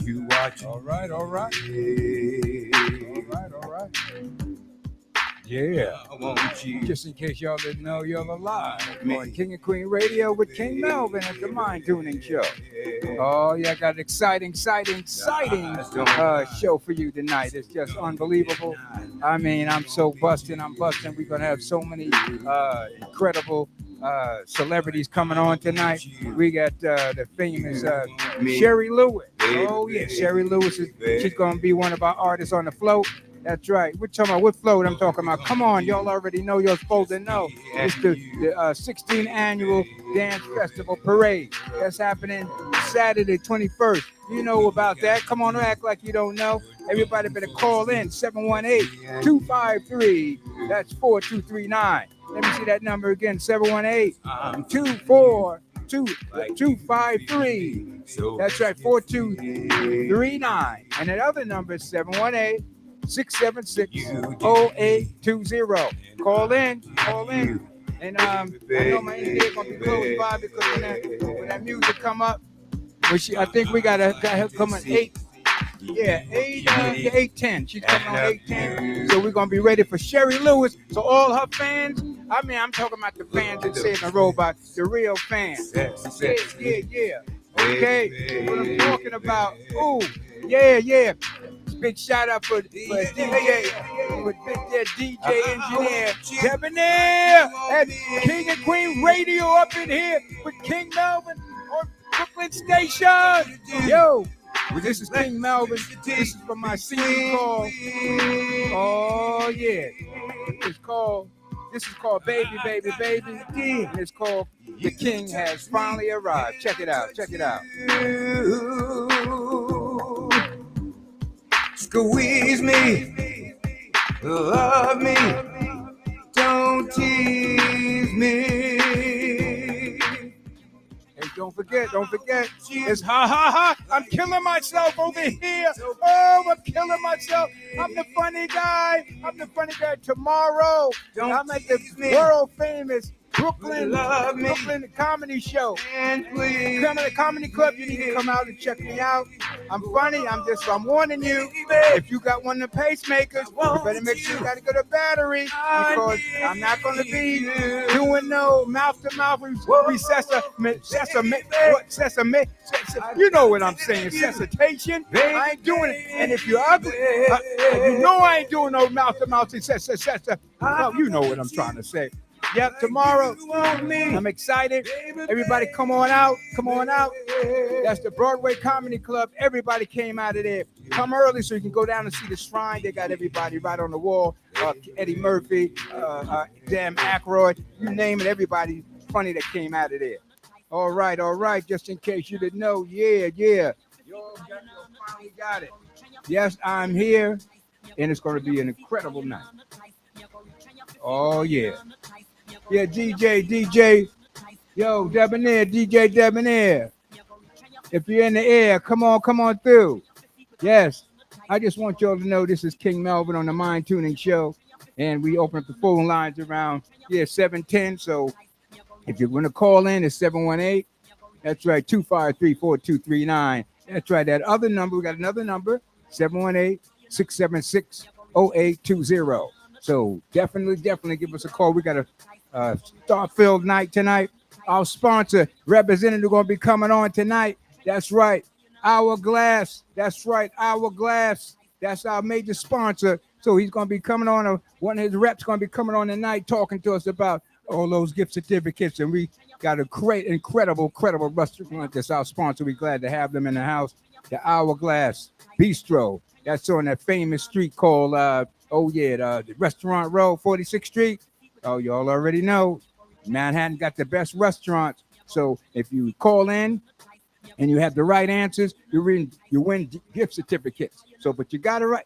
You watch. All right. All right. Yeah. Won't you? Just in case y'all didn't know, you're alive on King and Queen Radio with King Melvin at the Mind Tuning Show. Oh, yeah, I got an exciting show for you tonight. It's just unbelievable. I mean, I'm busting. We're going to have so many incredible celebrities coming on tonight. We got the famous Sherry Lewis. Oh, yeah, Sherry Lewis. She's going to be one of our artists on the float. That's right. We're talking about what float I'm talking about. Come on, y'all already know. You're supposed to know. It's the 16th annual Dance Festival Parade. That's happening Saturday, 21st. You know about that. Come on, act like you don't know. Everybody better call in 718-253. That's 4239. Let me see that number again. 718-253. That's right, 4239. And that other number is 718-676-0820. Call in. And I know my engineer's gonna be close by because when that music come up, I think we got her come at 8. Yeah, 8:10. She's coming on 8:10. So we're gonna be ready for Sherry Lewis. So all her fans, I mean, I'm talking about the fans that say in the robot, the real fans. Yeah. Okay, what I'm talking about. Ooh, yeah. Big shout out for DJ engineer Debonair at King and Queen Radio up in here with King Melvin on Brooklyn Station. Yo, this is King Melvin. This is for my CD called. Oh yeah, This is called Baby. And it's called The King Has Finally Arrived. Check it out. Squeeze me, love me, don't tease me. Hey, don't forget. It's ha. I'm killing myself over here. Oh, I'm killing myself. I'm the funny guy. Tomorrow, I'm at the world famous Brooklyn comedy show. And please, Come to the comedy club. You need to come out and check me out. I'm funny. I'm warning you. If you got one of the pacemakers, you better make sure you got a good battery because I'm not going to be doing no mouth-to-mouth you know what I'm saying, resuscitation. I ain't doing it. And if you're ugly, you know I ain't doing no mouth-to-mouth resuscitation. Oh, you know what I'm trying to say. Yep, tomorrow. I'm excited. Everybody come on out. That's the Broadway Comedy Club. Everybody came out of there. Come early so you can go down and see the shrine. They got everybody right on the wall. Eddie Murphy, Dan Aykroyd, you name it. Everybody funny that came out of there. All right. Just in case you didn't know. Yeah. You finally got it. Yes, I'm here. And it's going to be an incredible night. Oh, yeah. Yeah, DJ. Yo, DJ Debonair. If you're in the air, come on through. Yes, I just want y'all to know this is King Melvin on the Mind Tuning Show. And we open up the phone lines around, 7:10. So if you're going to call in, it's 718. That's right, 253-4239. That's right, that other number, we got another number, 718-676-0820. So definitely give us a call. We got a star-filled night tonight. Our sponsor, representative, going to be coming on tonight. That's right, Hourglass. That's our major sponsor. So he's going to be coming on. One of his reps going to be coming on tonight talking to us about all those gift certificates. And we got a great, incredible restaurant that's our sponsor. We're glad to have them in the house. The Hourglass Bistro. That's on that famous street called, the Restaurant Row, 46th Street. Oh, y'all already know. Manhattan got the best restaurants. So if you call in and you have the right answers, you win gift certificates. So, but you got it right.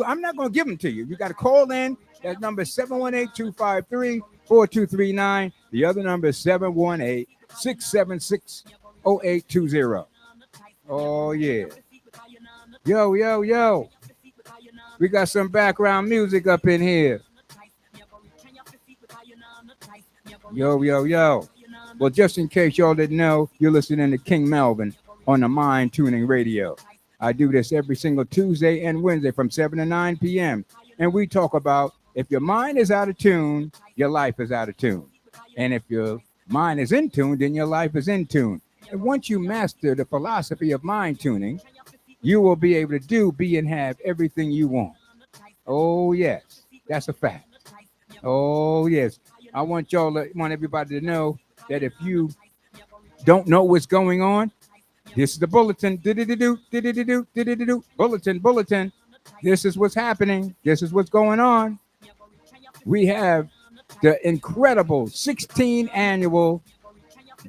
I'm not going to give them to you. You got to call in. That number is 718-253-4239. The other number is 718-676-0820. Oh, yeah. Yo. We got some background music up in here. Yo. Well, just in case y'all didn't know, you're listening to King Melvin on the Mind Tuning Radio. I do this every single Tuesday and Wednesday from 7 to 9 p.m. And we talk about if your mind is out of tune, your life is out of tune. And if your mind is in tune, then your life is in tune. And once you master the philosophy of mind tuning, you will be able to do, be, and have everything you want. Oh, yes, that's a fact. Oh, yes. I want everybody to know that if you don't know what's going on, this is the bulletin. Bulletin. This is what's happening. This is what's going on. We have the incredible 16th annual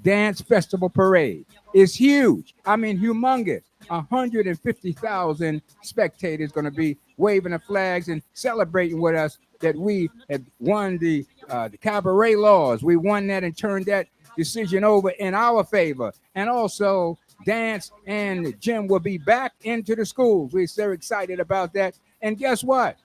Dance Festival Parade. It's huge. I mean, humongous. 150,000 spectators going to be waving the flags and celebrating with us that we have won the cabaret laws. We won that and turned that decision over in our favor. And also, dance and gym will be back into the schools. We're so excited about that. And guess what?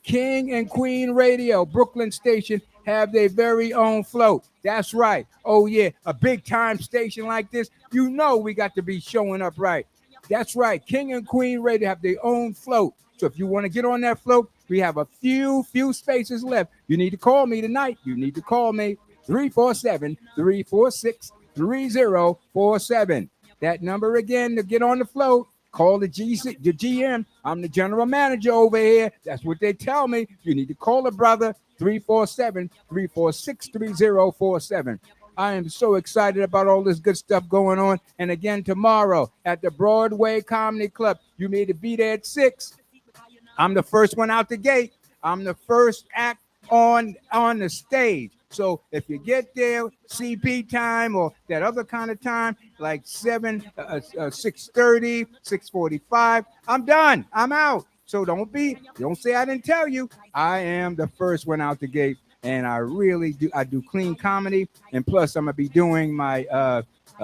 King and Queen Radio, Brooklyn station, have their very own float. That's right. Oh, yeah, a big time station like this, you know we got to be showing up right. That's right. King and Queen Radio have their own float. So if you want to get on that float, we have a few spaces left. You need to call me tonight. You need to call me 347-346-3047. That number again to get on the float. Call the GM. I'm the general manager over here. That's what they tell me. You need to call the brother, 347-346-3047. I am so excited about all this good stuff going on. And again, tomorrow at the Broadway Comedy Club, you need to be there at 6. I'm the first one out the gate. I'm the first act on the stage. So if you get there, CP time or that other kind of time, like 6:30, 6:45, I'm done. I'm out. So don't say I didn't tell you. I am the first one out the gate, and I really do. I do clean comedy, and plus I'm gonna be doing my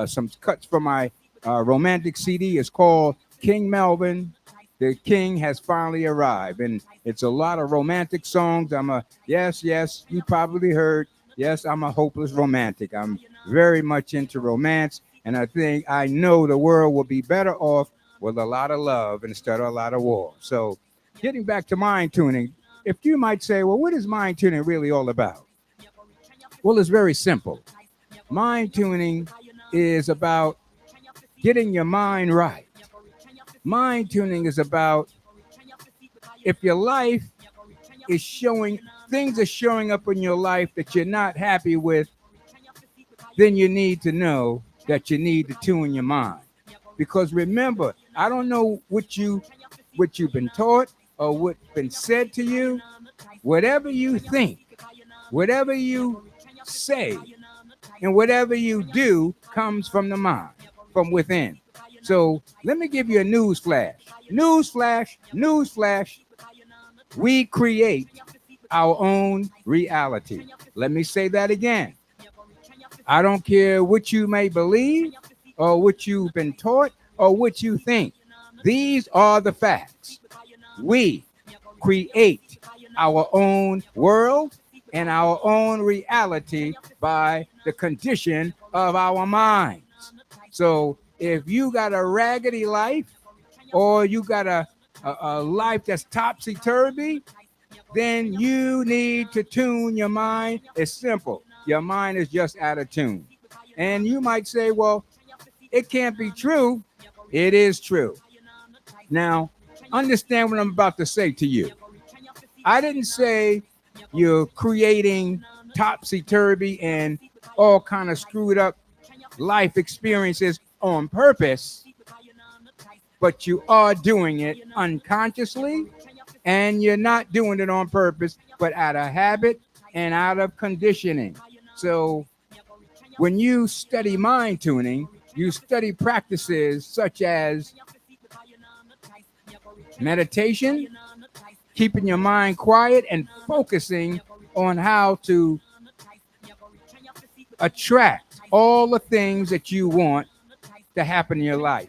some cuts for my romantic CD. It's called King Melvin. The King has finally arrived, and it's a lot of romantic songs. Yes, you probably heard. Yes, I'm a hopeless romantic. I'm very much into romance, and I know the world will be better off with a lot of love instead of a lot of war. So, getting back to mind tuning, if you might say, well, what is mind tuning really all about? Well, it's very simple. Mind tuning is about getting your mind right. Mind tuning is about if your life is showing things are showing up in your life that you're not happy with, then you need to know that you need to tune your mind. Because remember, I don't know what you've been taught or what's been said to you. Whatever you think, whatever you say, and whatever you do comes from the mind, from within. So let me give you a news flash. News flash. We create our own reality. Let me say that again. I don't care what you may believe or what you've been taught or what you think. These are the facts. We create our own world and our own reality by the condition of our minds. So if you got a raggedy life or you got a life that's topsy-turvy, then you need to tune your mind. It's simple. Your mind is just out of tune. And you might say, well, it can't be true. It is true. Now, understand what I'm about to say to you. I didn't say you're creating topsy-turvy and all kind of screwed up life experiences on purpose, but you are doing it unconsciously, and you're not doing it on purpose, but out of habit and out of conditioning. So when you study mind tuning, you study practices such as meditation, keeping your mind quiet and focusing on how to attract all the things that you want to happen in your life.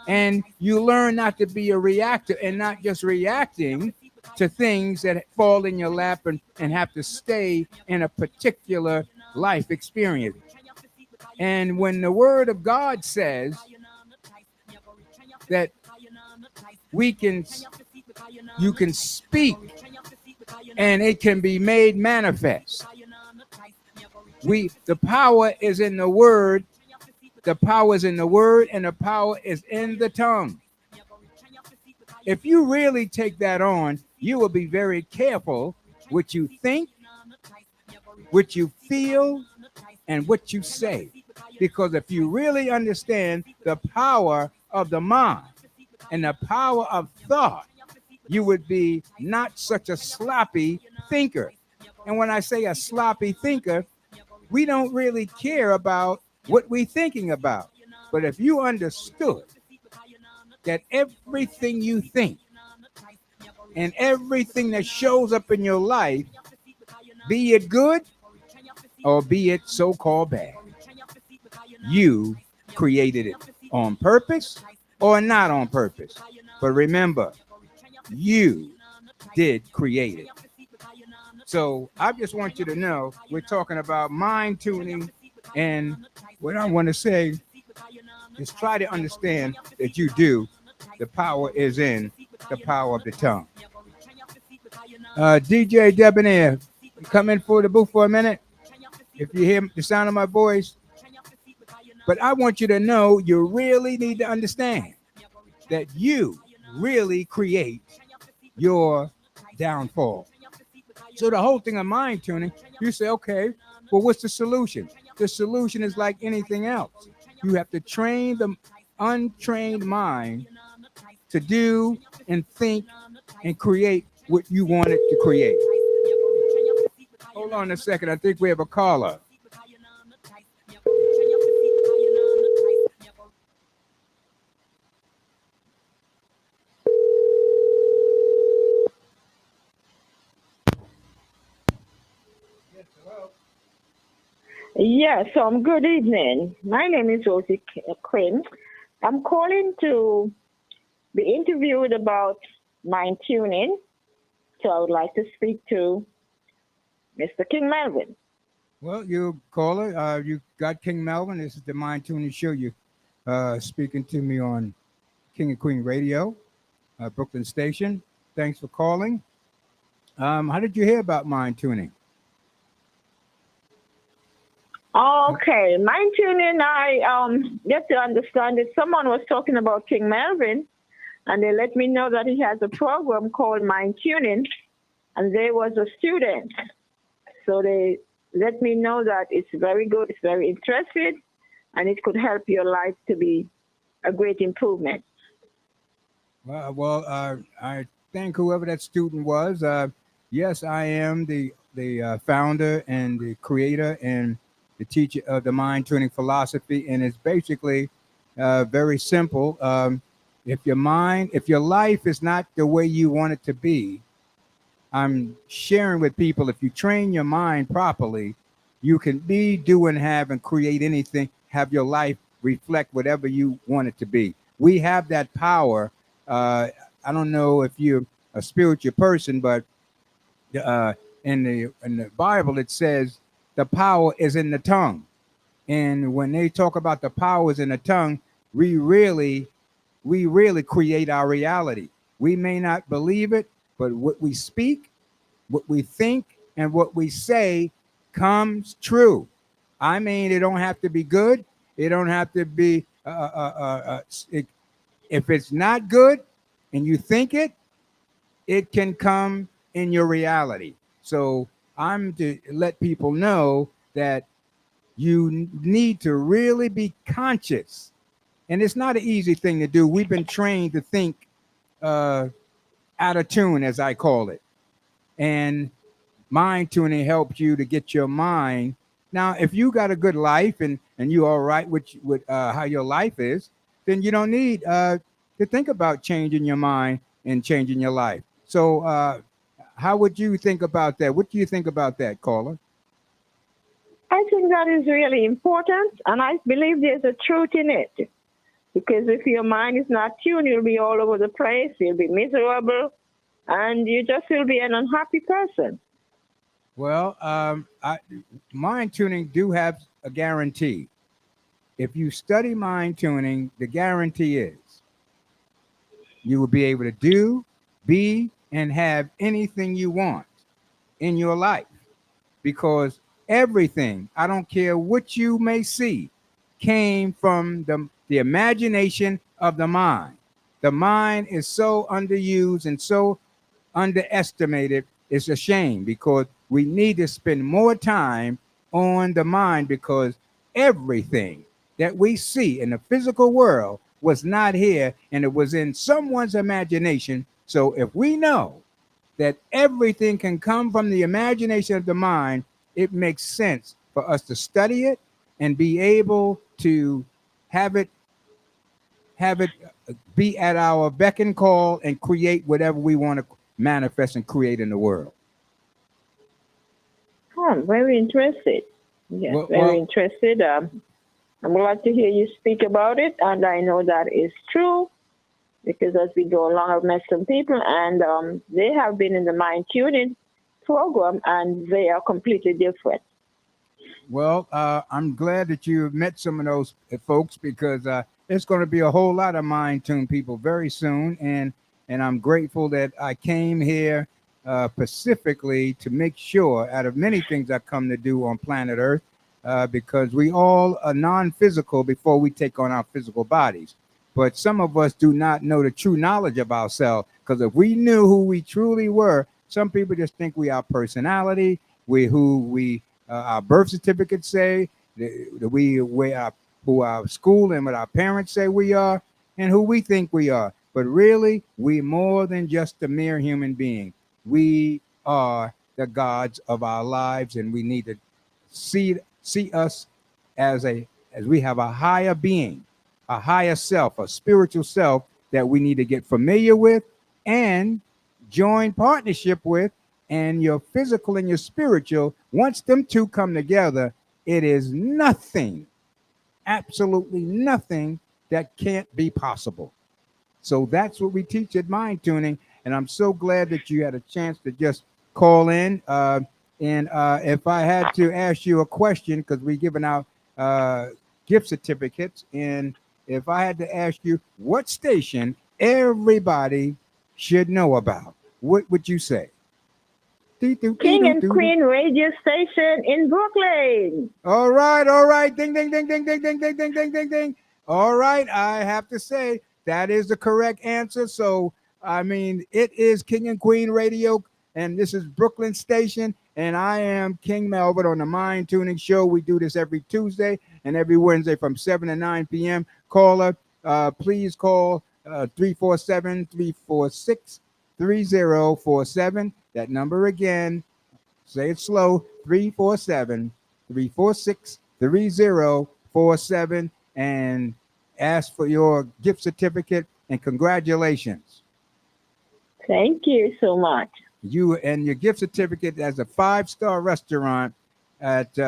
And you learn not to be a reactor and not just reacting to things that fall in your lap and have to stay in a particular life experience. And when the word of God says that we can, you can speak and it can be made manifest. The power is in the word. The power is in the word, and the power is in the tongue. If you really take that on, you will be very careful what you think, what you feel, and what you say. Because if you really understand the power of the mind and the power of thought, you would be not such a sloppy thinker. And when I say a sloppy thinker, we don't really care about what we're thinking about. But if you understood that everything you think and everything that shows up in your life, be it good or be it so-called bad, you created it on purpose or not on purpose. But remember, you did create it. So I just want you to know we're talking about mind tuning, and what I want to say is try to understand that you do. The power is in the power of the tongue. DJ Debonair, come in for the booth for a minute. If you hear the sound of my voice, but I want you to know you really need to understand that you really create your downfall. So the whole thing of mind tuning, you say, okay, well, what's the solution? The solution is like anything else. You have to train the untrained mind to do and think and create what you want it to create. Hold on a second. I think we have a caller. Yes, good evening. My name is Rosie Quinn. I'm calling to be interviewed about mind tuning. So I would like to speak to Mr. King Melvin. Well, you caller, you got King Melvin. This is the Mind Tuning Show. You speaking to me on King and Queen Radio, Brooklyn Station. Thanks for calling. How did you hear about mind tuning? Okay, mind tuning. I get to understand that someone was talking about King Melvin, and they let me know that he has a program called Mind Tuning, and there was a student. So they let me know that it's very good, it's very interesting, and it could help your life to be a great improvement. Well, I thank whoever that student was. Yes, I am the founder and the creator and the teacher of the mind tuning philosophy, and it's basically very simple. If your life is not the way you want it to be, I'm sharing with people, if you train your mind properly, you can be, do, and have, and create anything, have your life reflect whatever you want it to be. We have that power. I don't know if you're a spiritual person, but in the Bible, it says the power is in the tongue. And when they talk about the powers in the tongue, we really create our reality. We may not believe it, but what we speak, what we think, and what we say comes true. I mean, it don't have to be good. It don't have to be. If it's not good, and you think it, it can come in your reality. So I'm to let people know that you need to really be conscious, and it's not an easy thing to do. We've been trained to think out of tune, as I call it, and mind tuning helps you to get your mind. Now, if you got a good life and you all right with how your life is, then you don't need to think about changing your mind and changing your life. So how would you think about that? What do you think about that, caller? I think that is really important, and I believe there's a truth in it. Because if your mind is not tuned, you'll be all over the place, you'll be miserable, and you just will be an unhappy person. Well, mind tuning do have a guarantee. If you study mind tuning, the guarantee is You will be able to do, be, and have anything you want in your life, because everything, I don't care what you may see, came from the imagination of the mind. The mind is so underused and so underestimated. It's a shame, because we need to spend more time on the mind, because everything that we see in the physical world was not here, and it was in someone's imagination. So if we know that everything can come from the imagination of the mind, it makes sense for us to study it and be able to have it be at our beck and call and create whatever we want to manifest and create in the world. I'm very interested. Yes, very interested. I'm glad to hear you speak about it, and I know that is true, because as we go along, I've met some people, and they have been in the mind tuning program, and they are completely different. Well, I'm glad that you met some of those folks, because it's going to be a whole lot of mind tune people very soon, and I'm grateful that I came here specifically to make sure, out of many things I come to do on planet Earth, because we all are non-physical before we take on our physical bodies. But some of us do not know the true knowledge of ourselves, because if we knew who we truly were, some people just think we are personality, our birth certificates say, who our school and what our parents say we are, and who we think we are. But really, we more than just a mere human being. We are the gods of our lives, and we need to see us as we have a higher being, a higher self, a spiritual self that we need to get familiar with and join partnership with. And your physical and your spiritual, once them two come together, it is nothing, absolutely nothing that can't be possible. So that's what we teach at Mind Tuning. And I'm so glad that you had a chance to just call in. And if I had to ask you a question, because we're giving out gift certificates, and if I had to ask you what station everybody should know about, what would you say? King and Queen radio station in Brooklyn. All right. Ding, ding, ding, ding, ding, ding, ding, ding, ding, ding, ding. All right. I have to say that is the correct answer. So, I mean, it is King and Queen radio, and this is Brooklyn station, and I am King Melvin on the Mind Tuning Show. We do this every Tuesday and every Wednesday from 7 to 9 p.m. Caller, please call 347-346-3047. That number again, say it slow, 347-346-3047, and ask for your gift certificate, and congratulations. Thank you so much. You and your gift certificate as a 5-star restaurant at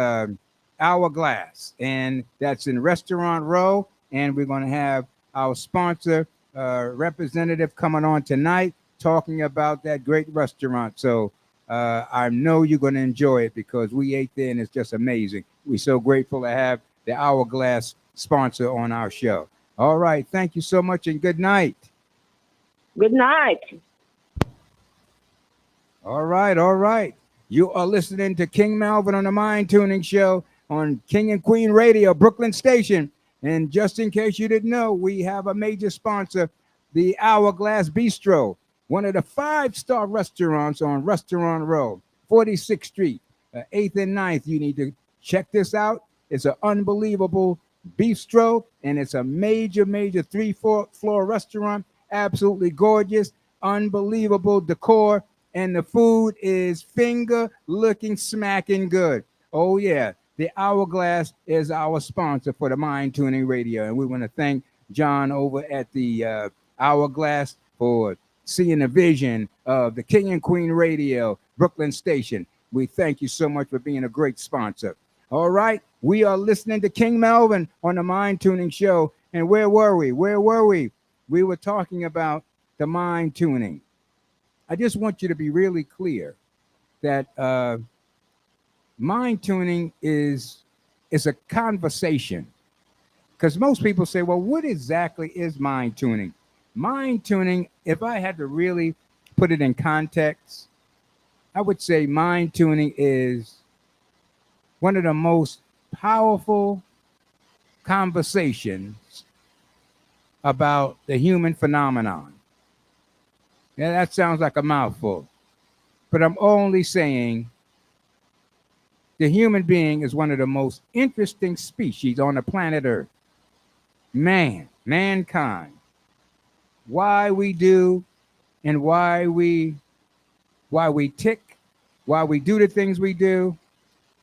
Hourglass, and that's in Restaurant Row, and we're going to have our sponsor representative coming on tonight talking about that great restaurant. So I know you're going to enjoy it, because we ate there and it's just amazing. We're so grateful to have the Hourglass sponsor on our show. All right. Thank you so much, and good night. Good night. All right. You are listening to King Melvin on the Mind Tuning Show on King and Queen Radio, Brooklyn Station. And just in case you didn't know, we have a major sponsor, the Hourglass Bistro, one of the 5-star restaurants on Restaurant Row, 46th Street, 8th and 9th. You need to check this out. It's an unbelievable bistro, and it's a major 3-4-floor restaurant. Absolutely gorgeous, unbelievable decor, and the food is finger-looking, smacking good. Oh, yeah. The Hourglass is our sponsor for the Mind Tuning Radio, and we want to thank John over at the Hourglass for seeing the vision of the King and Queen Radio, Brooklyn Station. We thank you so much for being a great sponsor. All right, we are listening to King Melvin on the Mind Tuning Show, and where were we? We were talking about the mind tuning. I just want you to be really clear that mind tuning is a conversation, because most people say, well, what exactly is mind tuning? Mind tuning, if I had to really put it in context, I would say mind tuning is one of the most powerful conversations about the human phenomenon. Yeah, that sounds like a mouthful, but I'm only saying the human being is one of the most interesting species on the planet Earth. Mankind. Why we do and why we tick, why we do the things we do,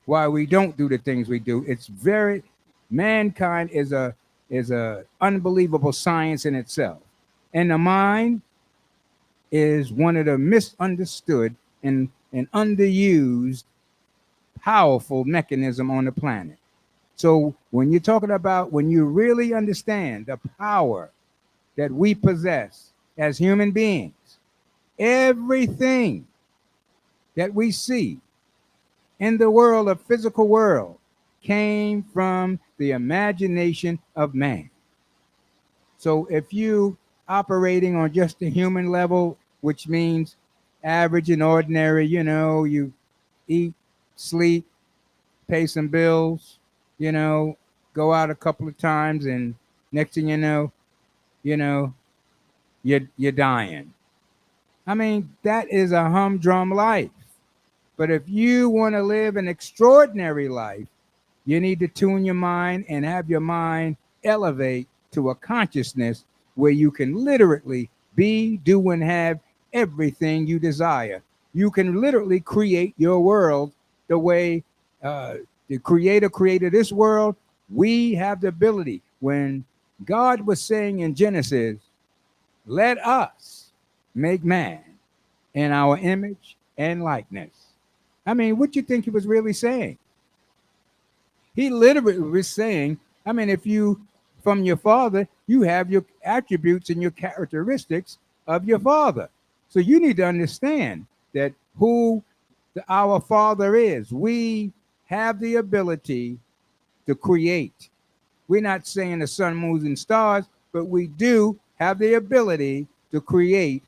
why we don't do the things we do. It's very mankind is a unbelievable science in itself. And the mind is one of the misunderstood and underused powerful mechanism on the planet. So when you're talking about when you really understand the power that we possess as human beings, everything that we see in the world of physical world came from the imagination of man. So if you operating on just the human level, which means average and ordinary, you eat, sleep, pay some bills, go out a couple of times, and next thing you know, you're dying. I mean, that is a humdrum life. But if you want to live an extraordinary life, you need to tune your mind and have your mind elevate to a consciousness where you can literally be, do, and have everything you desire. You can literally create your world the way the Creator created this world. We have the ability. When God was saying in Genesis, let us make man in our image and likeness. I mean, what do you think he was really saying? He literally was saying, I mean, if you, from your father, you have your attributes and your characteristics of your father. So you need to understand that who our father is. We have the ability to create. We're not saying the sun, moons, and stars, but we do have the ability to create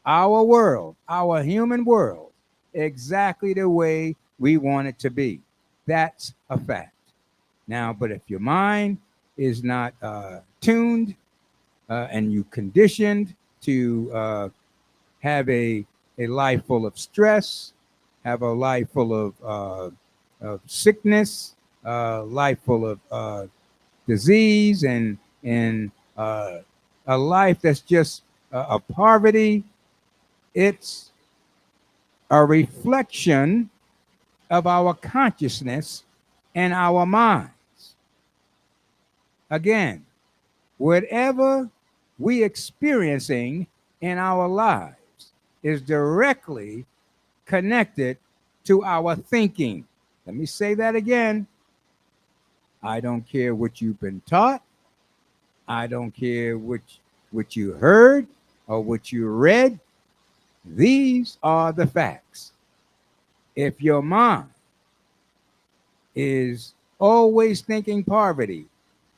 our world, our human world, exactly the way we want it to be. That's a fact. Now, but if your mind is not tuned and you conditioned to have a life full of stress, have a life full of sickness, life full of disease, and a life that's just a poverty, it's a reflection of our consciousness and our minds. Again, whatever we experiencing in our lives is directly connected to our thinking. Let me say that again. I don't care what you've been taught. I don't care what you heard or what you read. These are the facts. If your mind is always thinking poverty,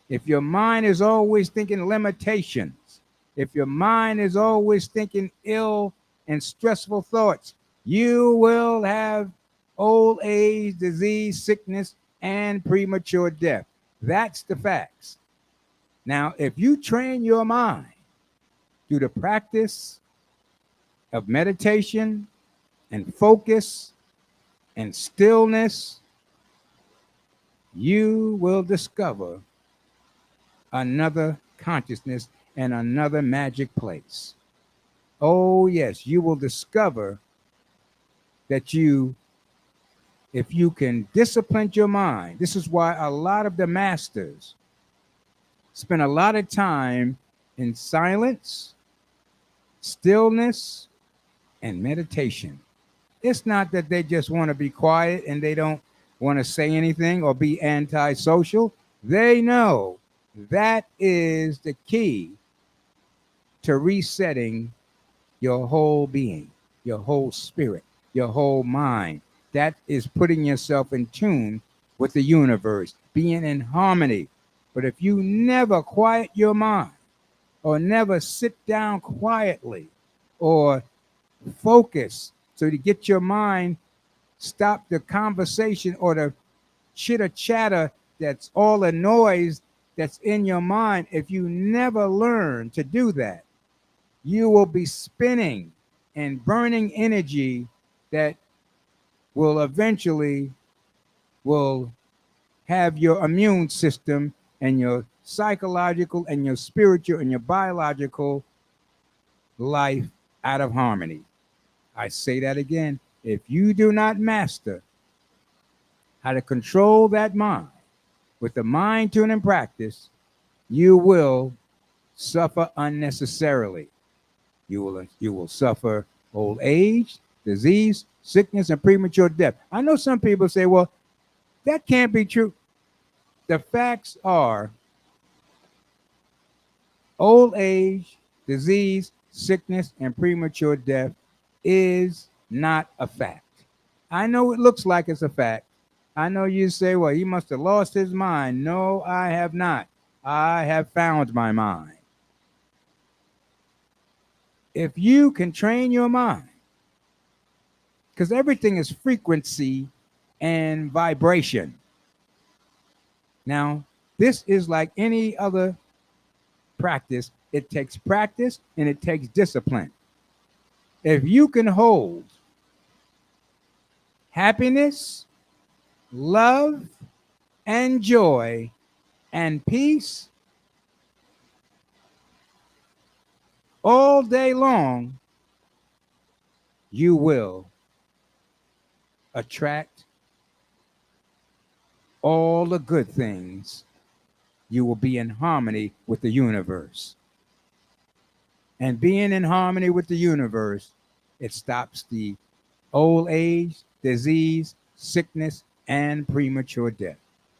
if your mind is always thinking limitations, if your mind is always thinking ill and stressful thoughts, you will have old age, disease, sickness, and premature death. That's the facts. Now, if you train your mind through the practice of meditation and focus and stillness, you will discover another consciousness and another magic place. Oh, yes, you will discover that if you can discipline your mind, this is why a lot of the masters spend a lot of time in silence, stillness, and meditation. It's not that they just want to be quiet and they don't want to say anything or be antisocial. They know that is the key to resetting your whole being, your whole spirit, your whole mind. That is putting yourself in tune with the universe, being in harmony. But if you never quiet your mind, or never sit down quietly or focus so to get your mind, stop the conversation or the chitter chatter that's all the noise that's in your mind. If you never learn to do that, you will be spinning and burning energy that will eventually will have your immune system and your psychological and your spiritual and your biological life out of harmony. I say that again. If you do not master how to control that mind with the mind tuning practice, you will suffer unnecessarily. You will suffer old age, disease, sickness, and premature death. I know some people say, well, that can't be true. The facts are old age, disease, sickness, and premature death is not a fact. I know it looks like it's a fact. I know you say, well, he must have lost his mind. No, I have not. I have found my mind. If you can train your mind, because everything is frequency and vibration. Now, this is like any other practice. It takes practice and it takes discipline. If you can hold happiness, love, and joy and peace all day long, you will attract all the good things. You will be in harmony with the universe. And being in harmony with the universe, it stops the old age, disease, sickness, and premature death.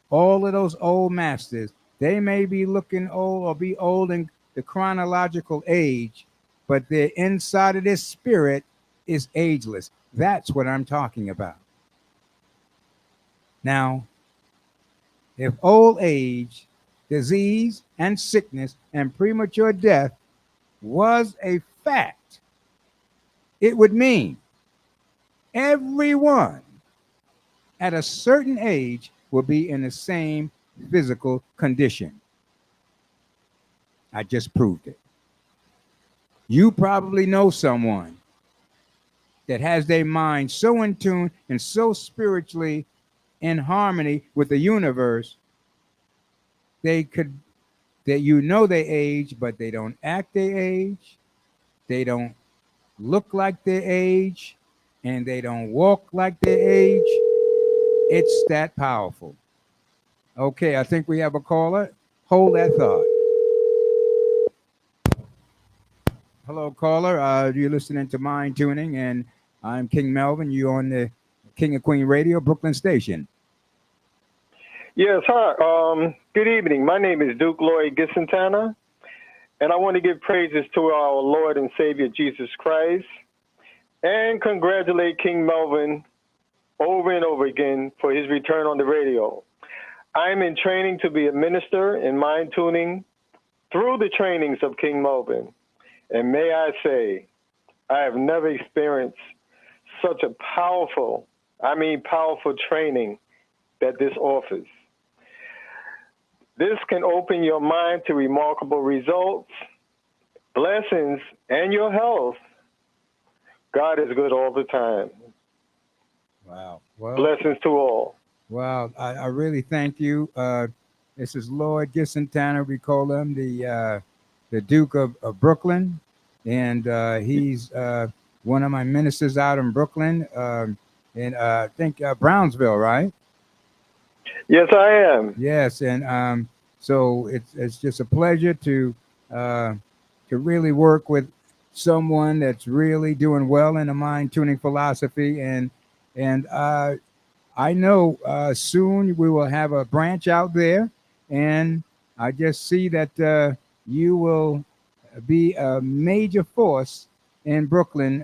All of those old masters, they may be looking old or be old in the chronological age, but their inside of their spirit is ageless. That's what I'm talking about. Now, if old age, disease, and sickness and premature death was a fact, it would mean everyone at a certain age will be in the same physical condition. I just proved it. You probably know someone that has their mind so in tune and so spiritually in harmony with the universe, that you know they age, but they don't act their age, they don't look like their age, and they don't walk like their age. It's that powerful. Okay, I think we have a caller. Hold that thought. Hello, caller. You're listening to Mind Tuning, and I'm King Melvin. You're on the King of Queen Radio, Brooklyn Station. Yes, hi. Good evening. My name is Duke Lloyd Gisentana, and I want to give praises to our Lord and Savior Jesus Christ and congratulate King Melvin over and over again for his return on the radio. I'm in training to be a minister in mind tuning through the trainings of King Melvin. And may I say, I have never experienced such a powerful training that this offers. This can open your mind to remarkable results, blessings, and your health. God is good all the time. Wow. Well, blessings to all. Wow. I really thank you. This is Lloyd Gisentana. We call him the Duke of Brooklyn. And he's one of my ministers out in Brooklyn. And I think Brownsville, right? Yes, I am. Yes, and so it's just a pleasure to really work with someone that's really doing well in the mind tuning philosophy, and I know soon we will have a branch out there, and I just see that you will be a major force in Brooklyn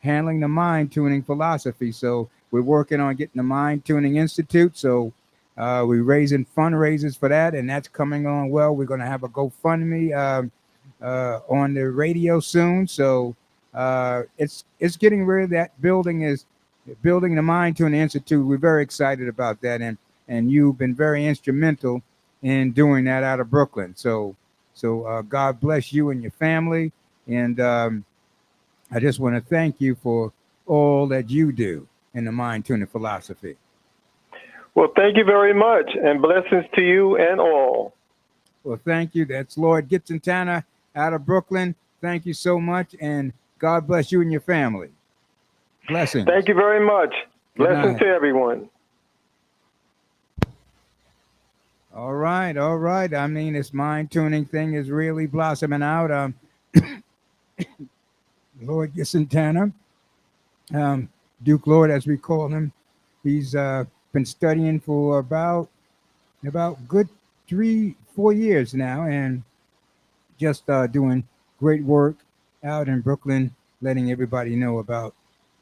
handling the mind tuning philosophy. So we're working on getting the Mind Tuning Institute. So we're raising fundraisers for that, and that's coming on well. We're going to have a GoFundMe on the radio soon. So it's getting rid of that building is building the Mind Tuning Institute. We're very excited about that, and you've been very instrumental in doing that out of Brooklyn. So God bless you and your family, and I just want to thank you for all that you do in the Mind Tuning philosophy. Well, thank you very much, and blessings to you and all. Well, thank you. That's Lord Gitzentana out of Brooklyn. Thank you so much, and God bless you and your family. Blessings. Thank you very much. Good Blessings night. to everyone. All right. I mean, this mind tuning thing is really blossoming out. Lord Gitzentana, Duke Lord, as we call him, he's been studying for about good 3-4 years now, and just doing great work out in Brooklyn, letting everybody know about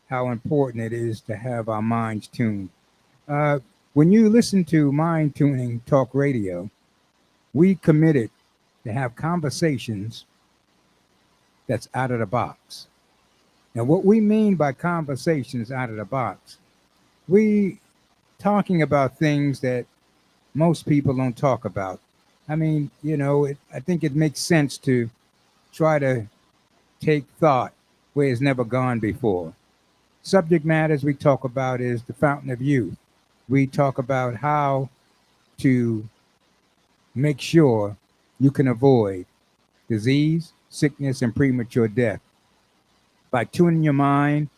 how important it is to have our minds tuned. When you listen to Mind Tuning Talk Radio, we committed to have conversations that's out of the box. Now, what we mean by conversations out of the box, we talking about things that most people don't talk about. I mean, I think it makes sense to try to take thought where it's never gone before. Subject matters we talk about is the fountain of youth. We talk about how to make sure you can avoid disease, sickness, and premature death by tuning your mind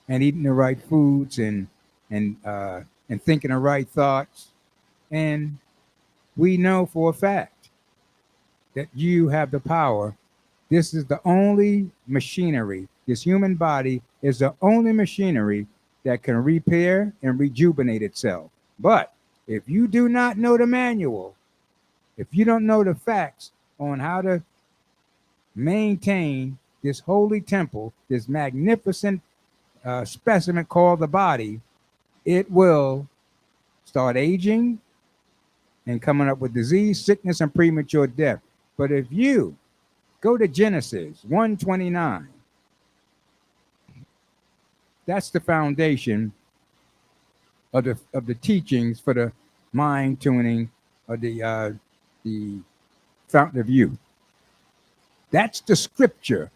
and eating the right foods and thinking the right thoughts. And we know for a fact that you have the power. This is the only machinery. This human body is the only machinery that can repair and rejuvenate itself. But if you do not know the manual, if you don't know the facts on how to maintain this holy temple, this magnificent specimen called the body, it will start aging and coming up with disease, sickness, and premature death. But if you go to Genesis 1:29, that's the foundation of the teachings for the mind tuning of the fountain of youth. That's the scripture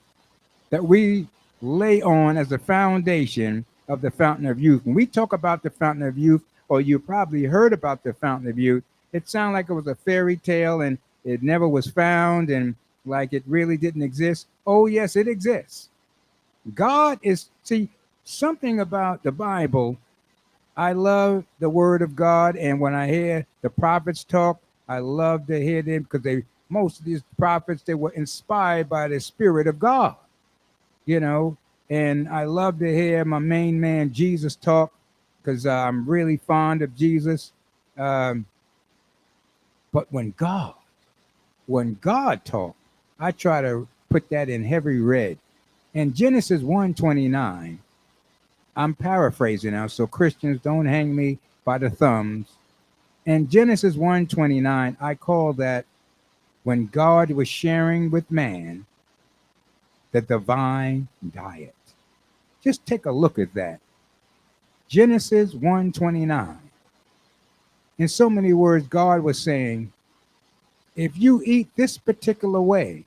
that we lay on as the foundation of the fountain of youth. When we talk about the fountain of youth, or you probably heard about the fountain of youth, it sounded like it was a fairy tale and it never was found and like it really didn't exist. Oh, yes, it exists. God is, see, something about the Bible. I love the word of God. And when I hear the prophets talk, I love to hear them because most of these prophets, they were inspired by the Spirit of God, and I love to hear my main man, Jesus, talk because I'm really fond of Jesus. But when God talked, I try to put that in heavy red. In Genesis 1:29, I'm paraphrasing now, so Christians don't hang me by the thumbs. In Genesis 1:29, I call that when God was sharing with man the divine diet. Just take a look at that. Genesis 1:29. In so many words, God was saying, if you eat this particular way,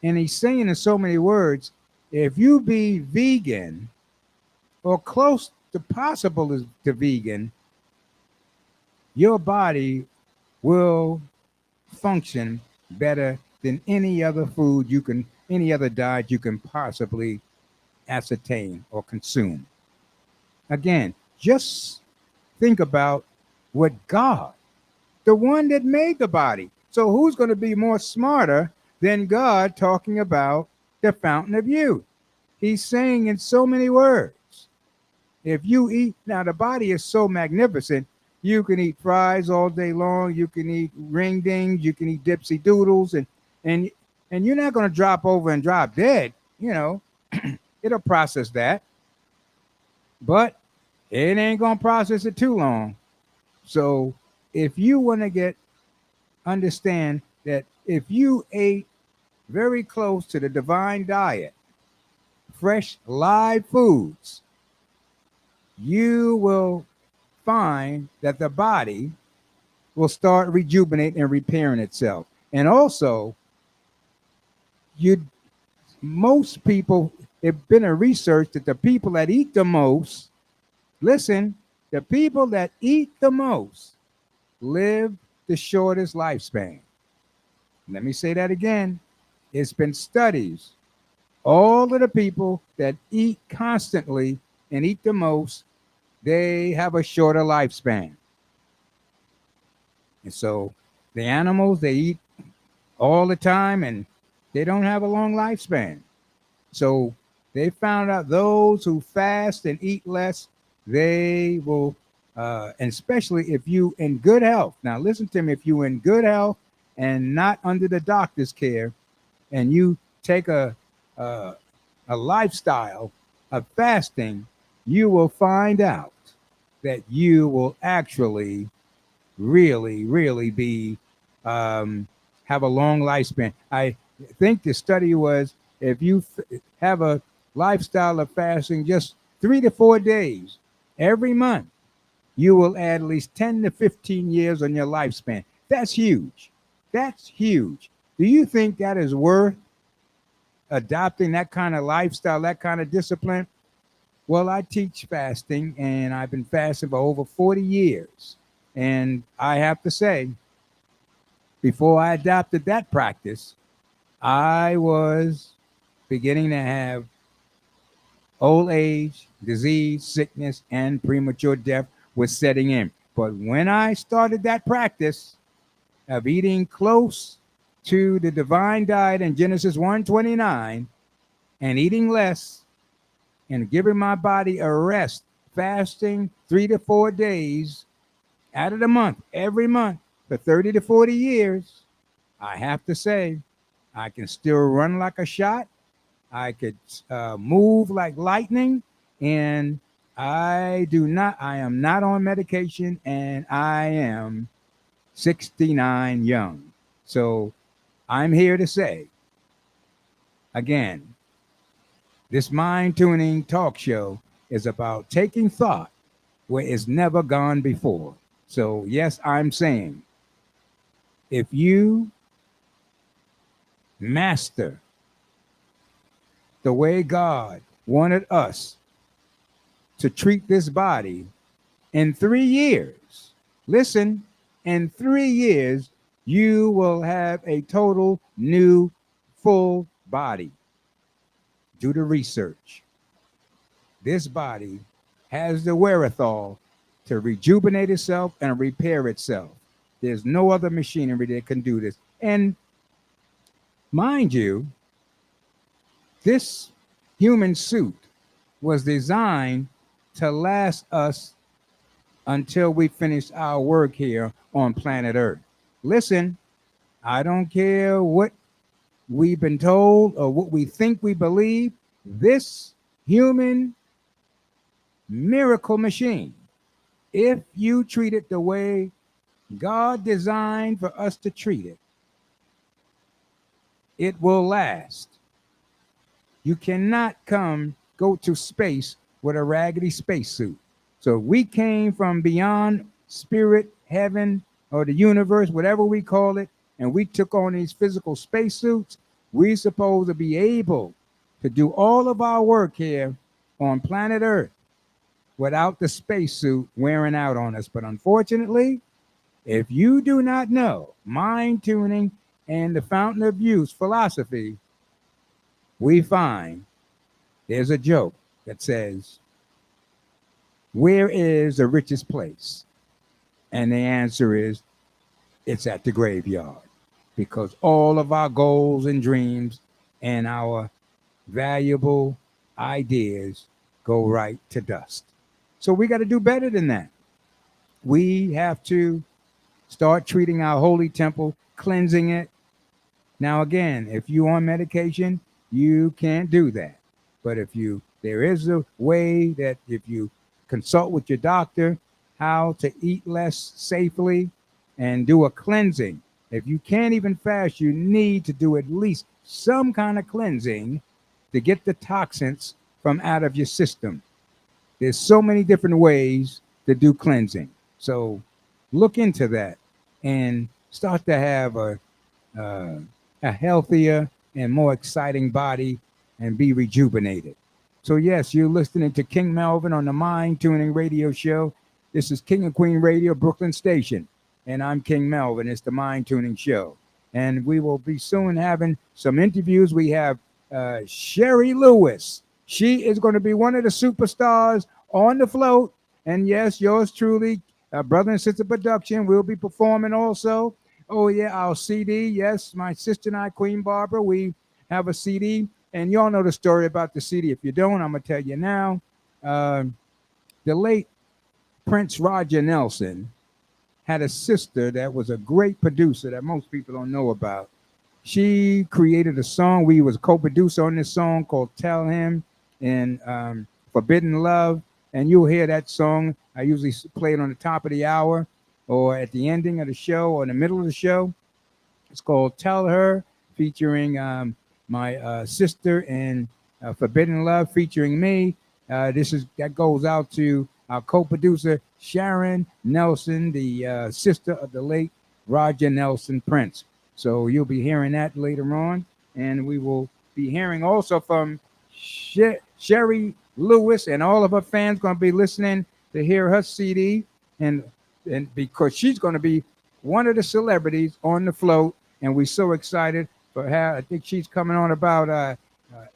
and he's saying in so many words, if you be vegan or close to possible to vegan, your body will function better than any other any other diet you can possibly ascertain or consume. Again, just think about what God, the one that made the body. So who's going to be more smarter than God talking about the fountain of youth? He's saying in so many words, if you eat, now the body is so magnificent, you can eat fries all day long, you can eat ring dings, you can eat dipsy doodles, and you're not going to drop over and drop dead, it'll process that, but it ain't going to process it too long. So if you want to understand that if you ate very close to the divine diet, fresh live foods, you will find that the body will start rejuvenating and repairing itself. And also, most people, it's been a research that the people that eat the most, listen, the people that eat the most live the shortest lifespan. Let me say that again. It's been studies. All of the people that eat constantly and eat the most, they have a shorter lifespan. And so the animals, they eat all the time and they don't have a long lifespan. So they found out those who fast and eat less, they will, and especially if you in good health. Now listen to me, if you in good health and not under the doctor's care, and you take a lifestyle of fasting, you will find out that you will actually really be have a long lifespan. I think the study was if you have a lifestyle of fasting just 3 to 4 days every month, you will add at least 10 to 15 years on your lifespan. That's huge. That's huge. Do you think that is worth adopting that kind of lifestyle, that kind of discipline? Well, I teach fasting and I've been fasting for over 40 years. And I have to say, before I adopted that practice, I was beginning to have old age, disease, sickness, and premature death was setting in. But when I started that practice of eating close to the divine diet in Genesis 1:29 and eating less and giving my body a rest, fasting 3 to 4 days out of the month, every month for 30 to 40 years, I have to say, I can still run like a shot. I could move like lightning, and I am not on medication, and I am 69 young. So I'm here to say, again, this mind tuning talk show is about taking thought where it's never gone before. So yes, I'm saying, if you master the way God wanted us to treat this body in 3 years, listen, in 3 years, you will have a total new full body. Do the research. This body has the wherewithal to rejuvenate itself and repair itself. There's no other machinery that can do this. And mind you, this human suit was designed to last us until we finish our work here on planet Earth. Listen, I don't care what we've been told or what we think we believe. This human miracle machine, if you treat it the way God designed for us to treat it, it will last. You cannot go to space with a raggedy spacesuit. So we came from beyond spirit, heaven, or the universe, whatever we call it, and we took on these physical spacesuits. We're supposed to be able to do all of our work here on planet Earth without the spacesuit wearing out on us. But unfortunately, if you do not know mind tuning and the fountain of youth philosophy, we find there's a joke that says, where is the richest place? And the answer is, it's at the graveyard, because all of our goals and dreams and our valuable ideas go right to dust. So we got to do better than that. We have to start treating our holy temple, cleansing it. Now, again, if you're on medication, you can't do that. But there is a way that if you consult with your doctor how to eat less safely and do a cleansing. If you can't even fast, you need to do at least some kind of cleansing to get the toxins from out of your system. There's so many different ways to do cleansing. So look into that and start to have uh, a healthier and more exciting body and be rejuvenated. So, yes, you're listening to King Melvin on the Mind Tuning Radio Show. This is King and Queen Radio, Brooklyn Station. And I'm King Melvin. It's the Mind Tuning Show. And we will be soon having some interviews. We have Sherry Lewis. She is going to be one of the superstars on the float. And yes, yours truly, Brother and Sister Production, will be performing also. Oh, yeah, our CD. Yes, my sister and I, Queen Barbara, we have a CD. And y'all know the story about the CD. If you don't, I'm going to tell you now. The late Prince Roger Nelson had a sister that was a great producer that most people don't know about. She created a song. We was co-producer on this song called Tell Him and Forbidden Love. And you'll hear that song. I usually play it on the top of the hour or at the ending of the show or in the middle of the show. It's called Tell Her, featuring my sister, and Forbidden Love featuring me. That goes out to our co-producer Sharon Nelson, the sister of the late Roger Nelson Prince. So you'll be hearing that later on, and we will be hearing also from Sherry Lewis, and all of her fans going to be listening to hear her CD, and because she's going to be one of the celebrities on the float, and we're so excited for her. I think she's coming on about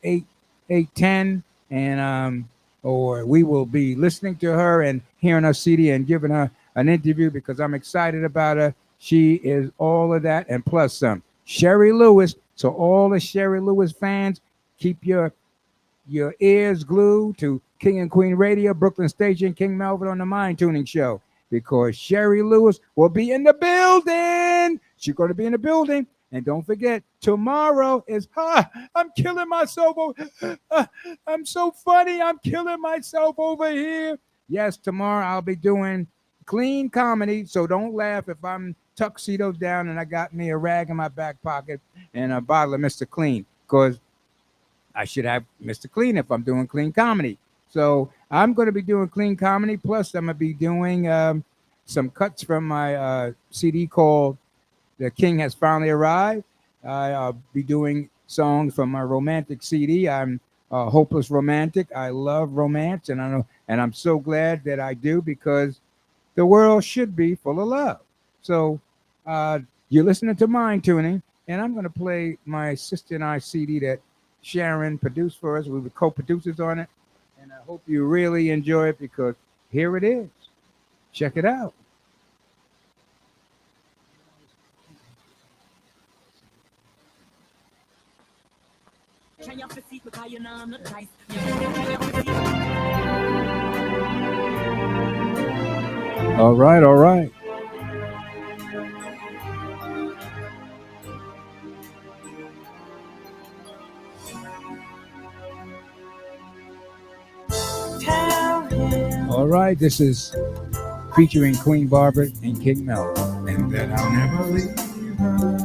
8:10, and or we will be listening to her and hearing her CD and giving her an interview because I'm excited about her. She is all of that and plus some. Sherry Lewis. So all the Sherry Lewis fans, keep your ears glued to King and Queen Radio, Brooklyn Station, King Melvin on the Mind Tuning Show, because Sherry Lewis will be in the building. She's going to be in the building. And don't forget, tomorrow is, I'm killing myself. I'm so funny. I'm killing myself over here. Yes, tomorrow I'll be doing clean comedy. So don't laugh if I'm tuxedoed down and I got me a rag in my back pocket and a bottle of Mr. Clean, because I should have Mr. Clean if I'm doing clean comedy. So I'm going to be doing clean comedy. Plus, I'm going to be doing some cuts from my CD called The King Has Finally Arrived. I'll be doing songs from my romantic CD. I'm a hopeless romantic. I love romance, and I'm so glad that I do, because the world should be full of love. So you're listening to Mind Tuning, and I'm going to play my sister and I CD that Sharon produced for us. We were co-producers on it, and I hope you really enjoy it, because here it is. Check it out. All right, all right. All right, this is featuring Queen Barbara and King Melvin. And that I'll never leave her.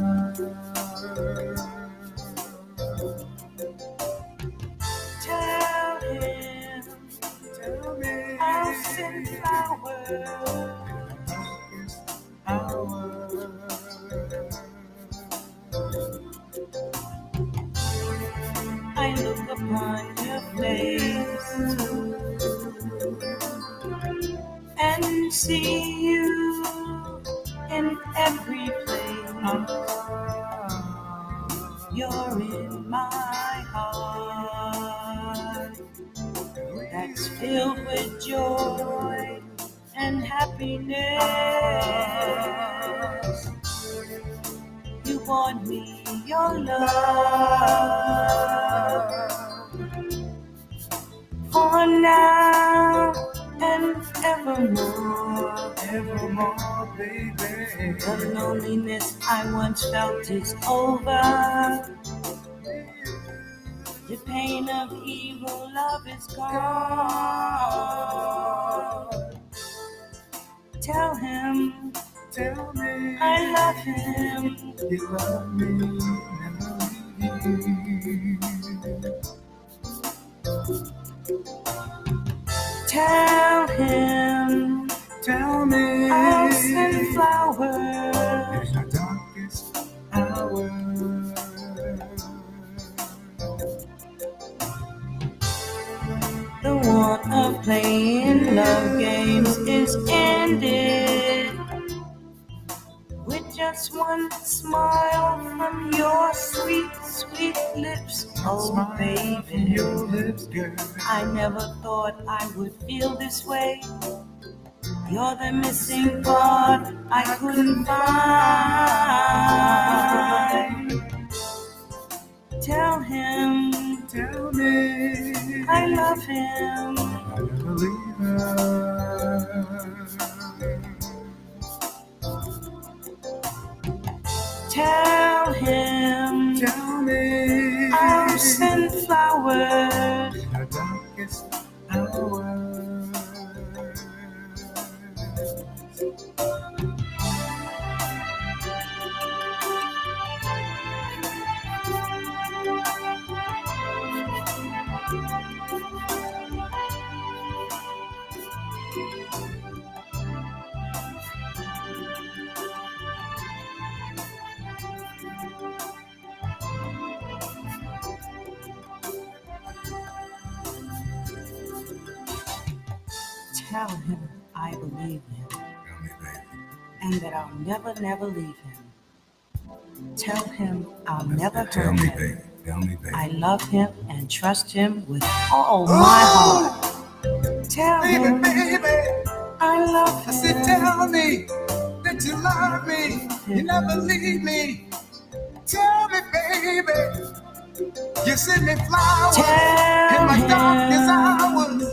Tell me, I'll send flowers. I look upon your face and see you in every place. You're in my heart that's filled with joy and happiness. You want me, your love, for now and evermore, evermore, baby. The loneliness I once felt is over. The pain of evil love is gone. Tell him, tell me, I love him. You love me, never leave Tell him Tell me I'll send flowers. in the darkest hour. The want of playing love games is ended with just one smile from your sweet, sweet lips. Oh, Smile from baby, your lips, girl. I never thought I would feel this way. You're the missing part I couldn't find. Tell him Tell me I love him. I never leave her. Tell him Tell me I'll send flowers. in the darkest hour. Tell him I believe him Tell me, baby. and that I'll never, never leave him. Tell him I'll never Tell hurt me, him. baby. Tell me, baby. I love him and trust him with all my heart. Tell him Baby, I love I him. said, tell me that you love me. You never leave me. Tell me, baby, you send me flowers in Tell my darkest him hours.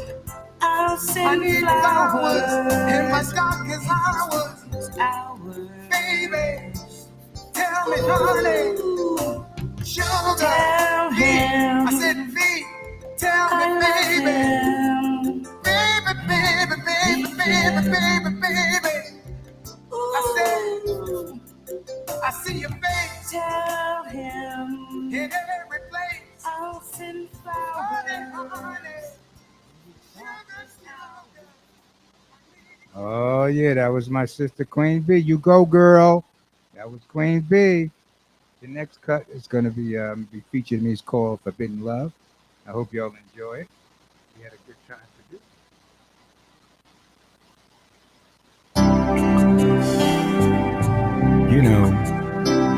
I'll I send need flowers in my flowers. darkest hours. Hours. Baby, tell me, honey, sugar. Tell him I said, me, tell I me, love baby. him. Baby, baby, baby, baby, baby, baby. I said, I see your face Tell him in every place. I'll send Honey, flowers. honey, sugar, sugar. Oh yeah, that was my sister Queen B. You go, girl. That was Queen B. The next cut is going to be featured in me. It's called Forbidden Love. I hope y'all enjoy it. We had a good time to do. You know,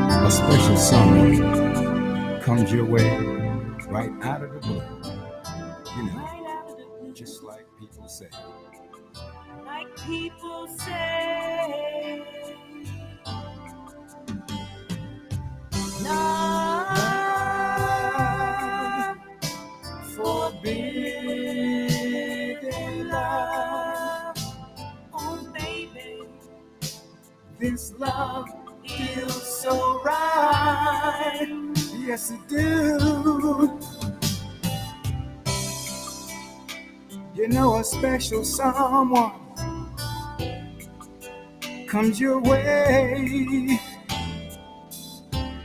a special someone comes your way right out of the blue. You know, Right out of the blue, just like people say. like people say. Love, forbidden love. Oh, baby, This love feels so right. yes it do. You know a special someone comes your way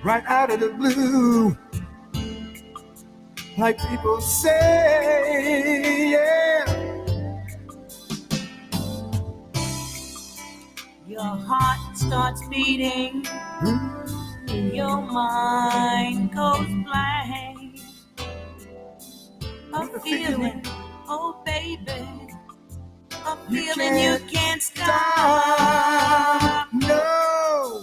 right out of the blue. Like people say, yeah. Your heart starts beating, your mind goes blank. A feeling, oh baby, a feeling you can't stop. No.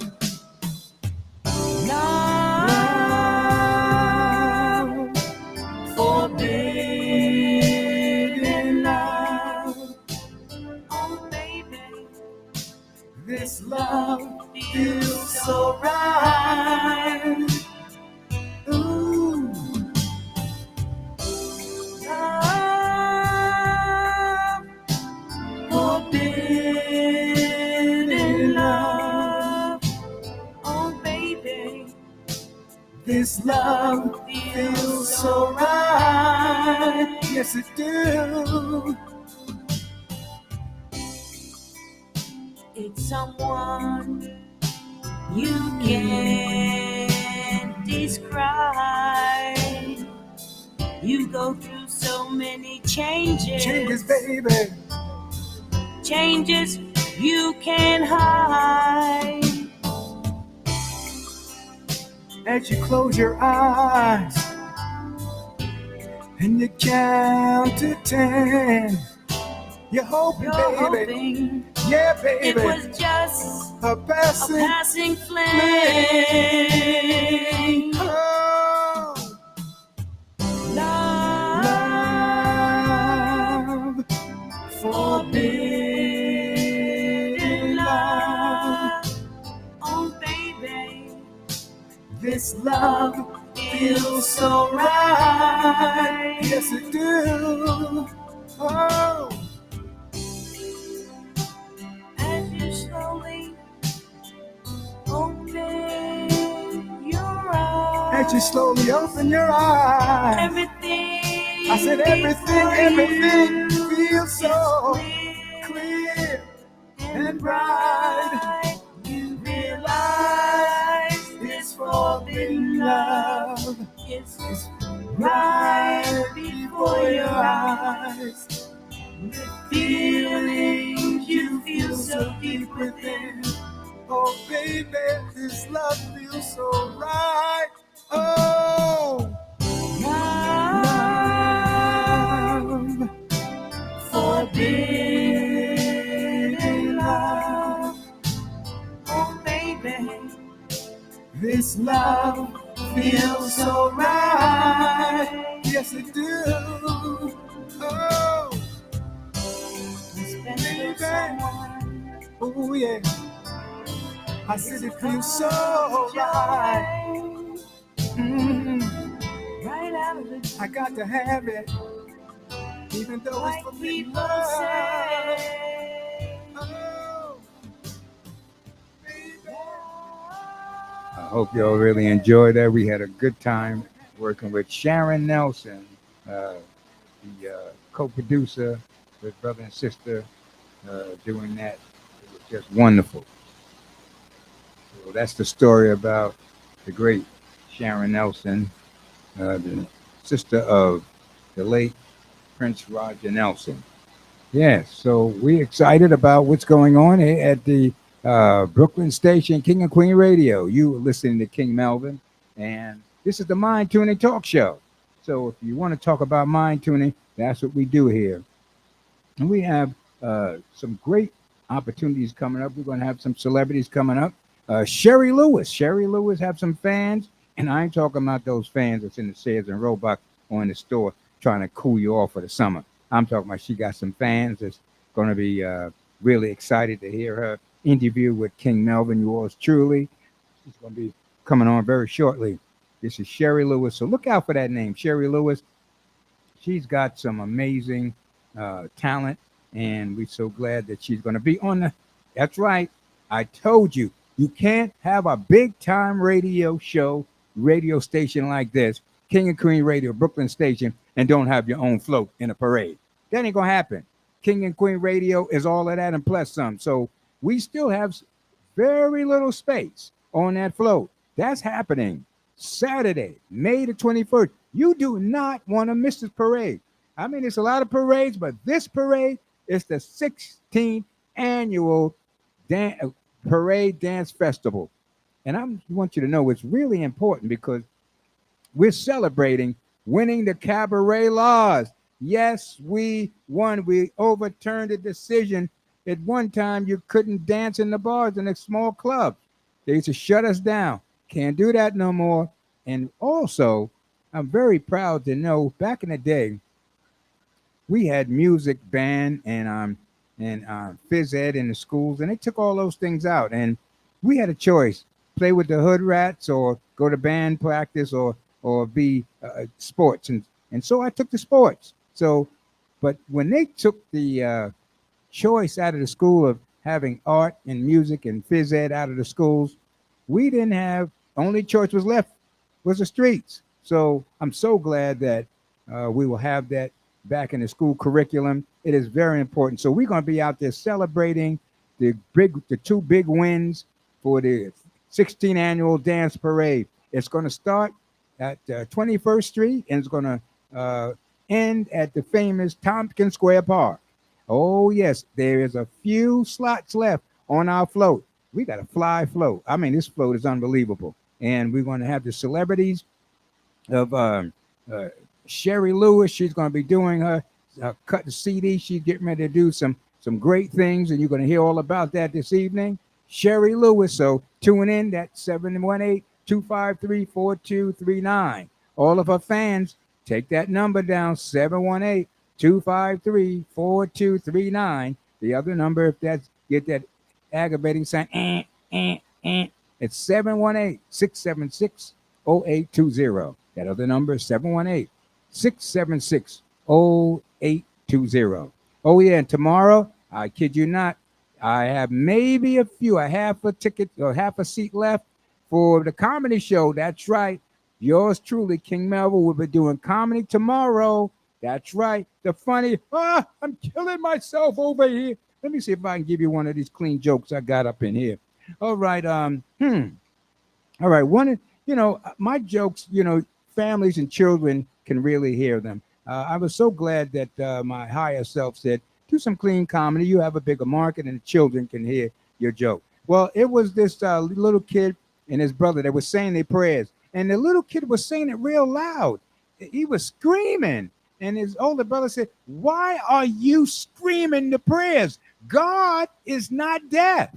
Love, forbidden love. Oh baby, This love feels so right. ooh. Love, forbidden love. Oh baby, This love feels so right. Yes it do. it's someone you can't describe. You go through so many changes. Changes, baby. Changes you can't hide. As you close your eyes and you count to 10, you're hoping, baby. Hoping Yeah, baby. it was just a passing flame. Oh, Love, forbidden love. Oh, baby, this love feels so right. Yes, it do. Oh, as you slowly open your eyes. as you slowly open your eyes, Everything. I said everything feels so clear and bright. You realize this forbidden love is right before your eyes. The feelings you feel so deep within. Oh, baby, this love feels so right. Oh, Love, forbidden love. Oh, baby, this love feels so right. Yes, it do. Oh, special someone. oh yeah. I said it feels so right. Mm, Right out of the I got to have it, even though like it's for people love. say. Oh, baby. I hope y'all really enjoyed that. We had a good time working with Sharon Nelson, the co-producer with brother and sister, doing that. It was just wonderful. So that's the story about the great Sharon Nelson, the sister of the late Prince Roger Nelson. Yes, so we're excited about what's going on at the Brooklyn station, King and Queen Radio. You are listening to King Melvin, and this is the Mind Tuning Talk Show. So if you want to talk about mind tuning, that's what we do here. And we have some great opportunities coming up. We're going to have some celebrities coming up. Sherry Lewis have some fans, and I ain't talking about those fans that's in the Sears and Roebuck or in the store trying to cool you off for the summer. I'm talking about she got some fans that's going to be really excited to hear her interview with King Melvin, yours truly. She's going to be coming on very shortly. This is Sherry Lewis, so look out for that name, Sherry Lewis. She's got some amazing talent, and we're so glad that she's going to be on the. That's right. I told you, you can't have a big-time radio station like this, King and Queen Radio, Brooklyn Station, and don't have your own float in a parade. That ain't going to happen. King and Queen Radio is all of that and plus some. So we still have very little space on that float. That's happening Saturday, May the 21st. You do not want to miss this parade. I mean, it's a lot of parades, but this parade is the 16th annual Parade Dance Festival. And I want you to know it's really important because we're celebrating winning the cabaret laws. Yes, we won. We overturned a decision. At one time, you couldn't dance in the bars in a small club. They used to shut us down. Can't do that no more. And also, I'm very proud to know back in the day, we had music band and phys ed in the schools, and they took all those things out. And we had a choice: play with the hood rats, or go to band practice, or be sports. And so I took the sports. So, but when they took the choice out of the school of having art and music and phys ed out of the schools, we didn't have. Only choice was left was the streets. So I'm so glad that we will have that back in the school curriculum. It is very important. So we're going to be out there celebrating the two big wins for the 16th annual dance parade. It's going to start at 21st Street, and it's going to end at the famous Tompkins Square Park. Oh, yes, there is a few slots left on our float. We got a fly float. I mean, this float is unbelievable. And we're going to have the celebrities of uh, Sherry Lewis. She's going to be doing her cut the CD. She's getting ready to do some great things, and you're going to hear all about that this evening. Sherry Lewis. So tune in. That's 718-253-4239. All of our fans, take that number down, 718-253-4239. The other number, if that's get that aggravating sign, it's 718-676-0820. That other number is 718-676-0820. Oh, yeah, and tomorrow, I kid you not, I have maybe a half a ticket or half a seat left for the comedy show. That's right. Yours truly, King Melville, will be doing comedy tomorrow. That's right. The funny, I'm killing myself over here. Let me see if I can give you one of these clean jokes I got up in here. All right. All right. My jokes, families and children can really hear them. I was so glad that my higher self said, do some clean comedy. You have a bigger market and the children can hear your joke. Well, it was this little kid and his brother that was saying their prayers. And the little kid was saying it real loud. He was screaming. And his older brother said, why are you screaming the prayers? God is not deaf.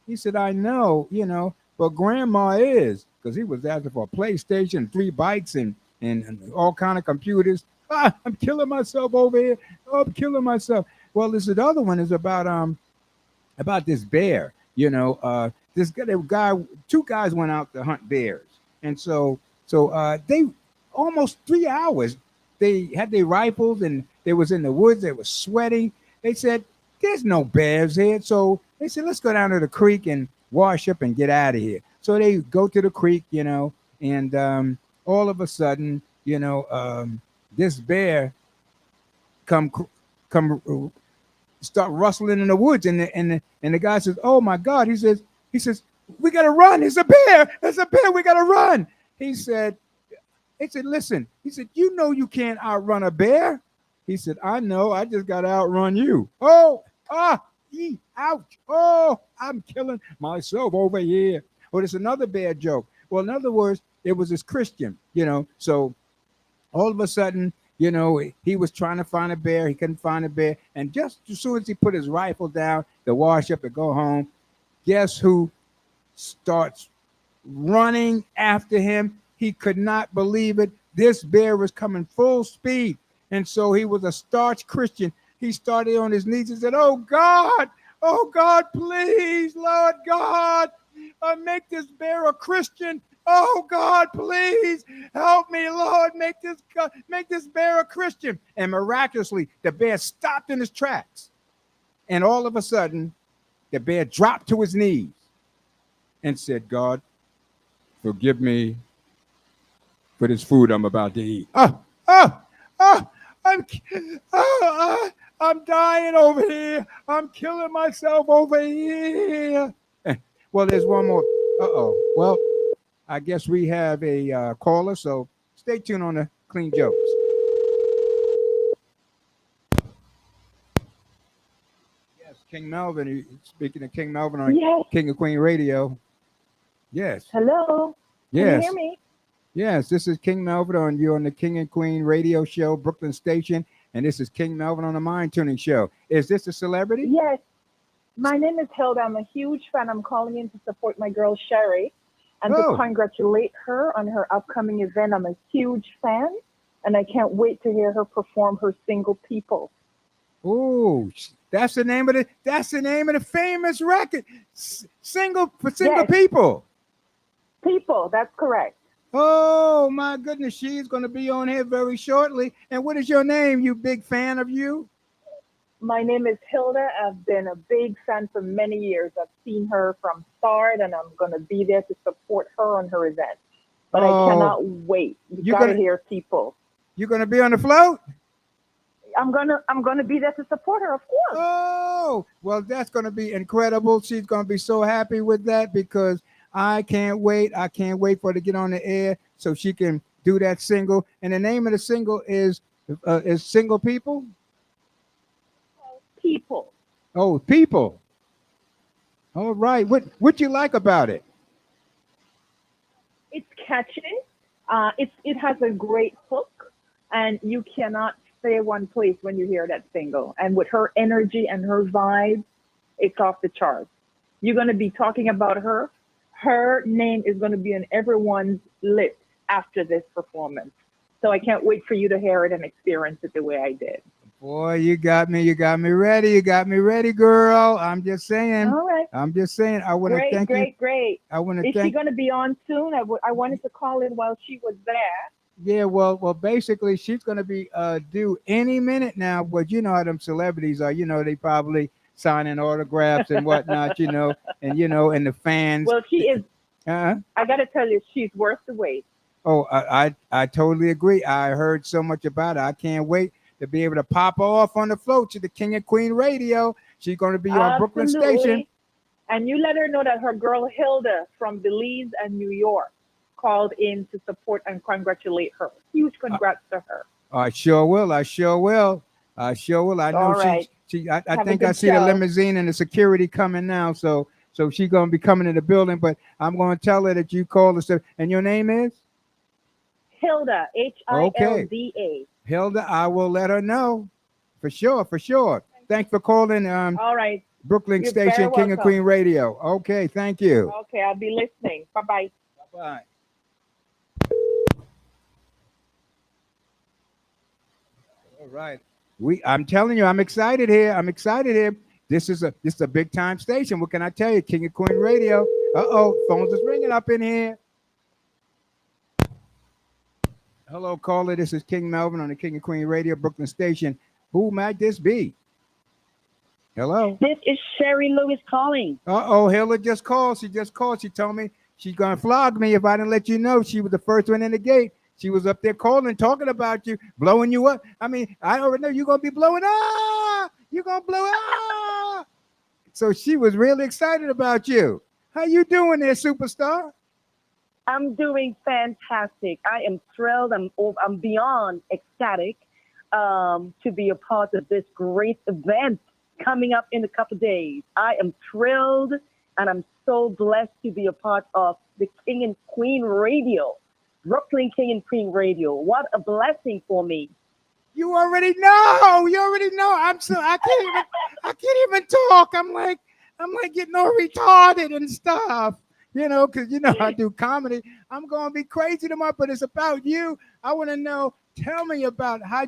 He said, I know, but grandma is. Because he was asking for a PlayStation, 3 bikes, and all kind of computers. I'm killing myself over here. Oh, I'm killing myself. Well, this other one is about this bear. This guy, two guys went out to hunt bears, and so they almost 3 hours. They had their rifles and they was in the woods. They were sweating. They said, "There's no bears here." So they said, "Let's go down to the creek and wash up and get out of here." So they go to the creek, and all of a sudden, this bear come start rustling in the woods, and the guy says, "Oh my God!" He says, "We gotta run! It's a bear! It's a bear! We gotta run!" He said, "Listen," he said, "You know you can't outrun a bear." He said, "I know. I just gotta outrun you." Oh, ouch! Oh, I'm killing myself over here. Well, it's another bad joke. Well, in other words, it was this Christian, so all of a sudden, he was trying to find a bear. He couldn't find a bear. And just as soon as he put his rifle down to wash up and go home, guess who starts running after him? He could not believe it. This bear was coming full speed. And so he was a staunch Christian. He started on his knees and said, "Oh God, please, Lord God, make this bear a Christian. Oh God, please help me, Lord, make this bear a Christian." And miraculously, the bear stopped in his tracks. And all of a sudden, the bear dropped to his knees and said, "God, forgive me for this food I'm about to eat. I'm dying over here. I'm killing myself over here." Well, there's one more. Well, I guess we have a caller, so stay tuned on the Clean Jokes. Yes, King Melvin. Speaking of King Melvin on King of Queen Radio. Yes. Hello. Yes. Can you hear me? Yes, this is King Melvin you're on the King and Queen Radio Show, Brooklyn Station, and this is King Melvin on the Mind Tuning Show. Is this a celebrity? Yes. My name is Hilda. I'm a huge fan. I'm calling in to support my girl Sherry and to congratulate her on her upcoming event. I'm a huge fan, and I can't wait to hear her perform her Single People. Oh, that's the name of the famous record. Single People. People, that's correct. Oh my goodness, she's going to be on here very shortly. And what is your name, you big fan of you? My name is Hilda. I've been a big fan for many years. I've seen her from start, and I'm going to be there to support her on her event. But I cannot wait. You got to hear People. You're going to be on the float? I'm gonna be there to support her, of course. Oh, well, that's going to be incredible. She's going to be so happy with that because I can't wait. I can't wait for her to get on the air so she can do that single. And the name of the single is Single People? People. Oh, People. All right. What you like about it? It's catchy. It has a great hook, and you cannot stay one place when you hear that single. And with her energy and her vibe, it's off the charts. You're going to be talking about her. Her name is going to be on everyone's lips after this performance. So I can't wait for you to hear it and experience it the way I did. Boy, you got me ready. You got me ready, girl. I'm just saying. All right. I'm just saying. I want to thank you. Great. I want to Is she going to be on soon? I wanted to call in while she was there. Yeah, well, basically, she's going to be due any minute now. But you know how them celebrities are. You know, they probably signing autographs and whatnot. You know, and the fans. Well, she is. I got to tell you, she's worth the wait. Oh, I totally agree. I heard so much about it. I can't wait to be able to pop off on the float to the King and Queen Radio. She's going to be on Brooklyn Station. And you let her know that her girl Hilda from Belize and New York called in to support and congratulate her. Huge congrats to her. I sure will. I know right. I think I see the limousine and the security coming now. So she's going to be coming in the building, but I'm going to tell her that you called us. And your name is? Hilda, Hilda. Okay. Hilda, I will let her know. For sure. Thanks for calling. All right. Brooklyn Station, King and Queen Radio. Okay, thank you. Okay, I'll be listening. Bye-bye. Bye-bye. All right. I'm telling you, I'm excited here. This is a big time station. What can I tell you? King and Queen Radio. Phones is ringing up in here. Hello, caller. This is King Melvin on the King and Queen Radio, Brooklyn Station. Who might this be? Hello. This is Sherry Lewis calling. Hilda just called. She told me she's going to flog me if I didn't let you know. She was the first one in the gate. She was up there calling, talking about you, blowing you up. I mean, I already know you're going to be blowing up. You're going to blow up. So she was really excited about you. How you doing there, superstar? I'm doing fantastic. I am thrilled. I'm beyond ecstatic to be a part of this great event coming up in a couple of days. I am thrilled, and I'm so blessed to be a part of the King and Queen Radio, Brooklyn King and Queen Radio. What a blessing for me. You already know. I can't even talk. I'm like getting all retarded and stuff. You know, because I do comedy. I'm gonna be crazy tomorrow, but it's about you. I want to know. Tell me about how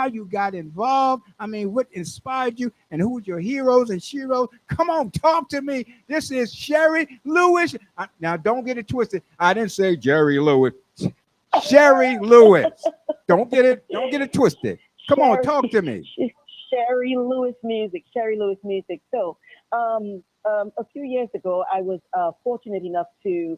you got involved. I mean, what inspired you, and who's your heroes and sheroes? Come on, talk to me. This is Sherry Lewis. Now, don't get it twisted. I didn't say Jerry Lewis. Sherry Lewis. Don't get it twisted. Come on, talk to me. Sherry Lewis music. So, a few years ago, I was fortunate enough to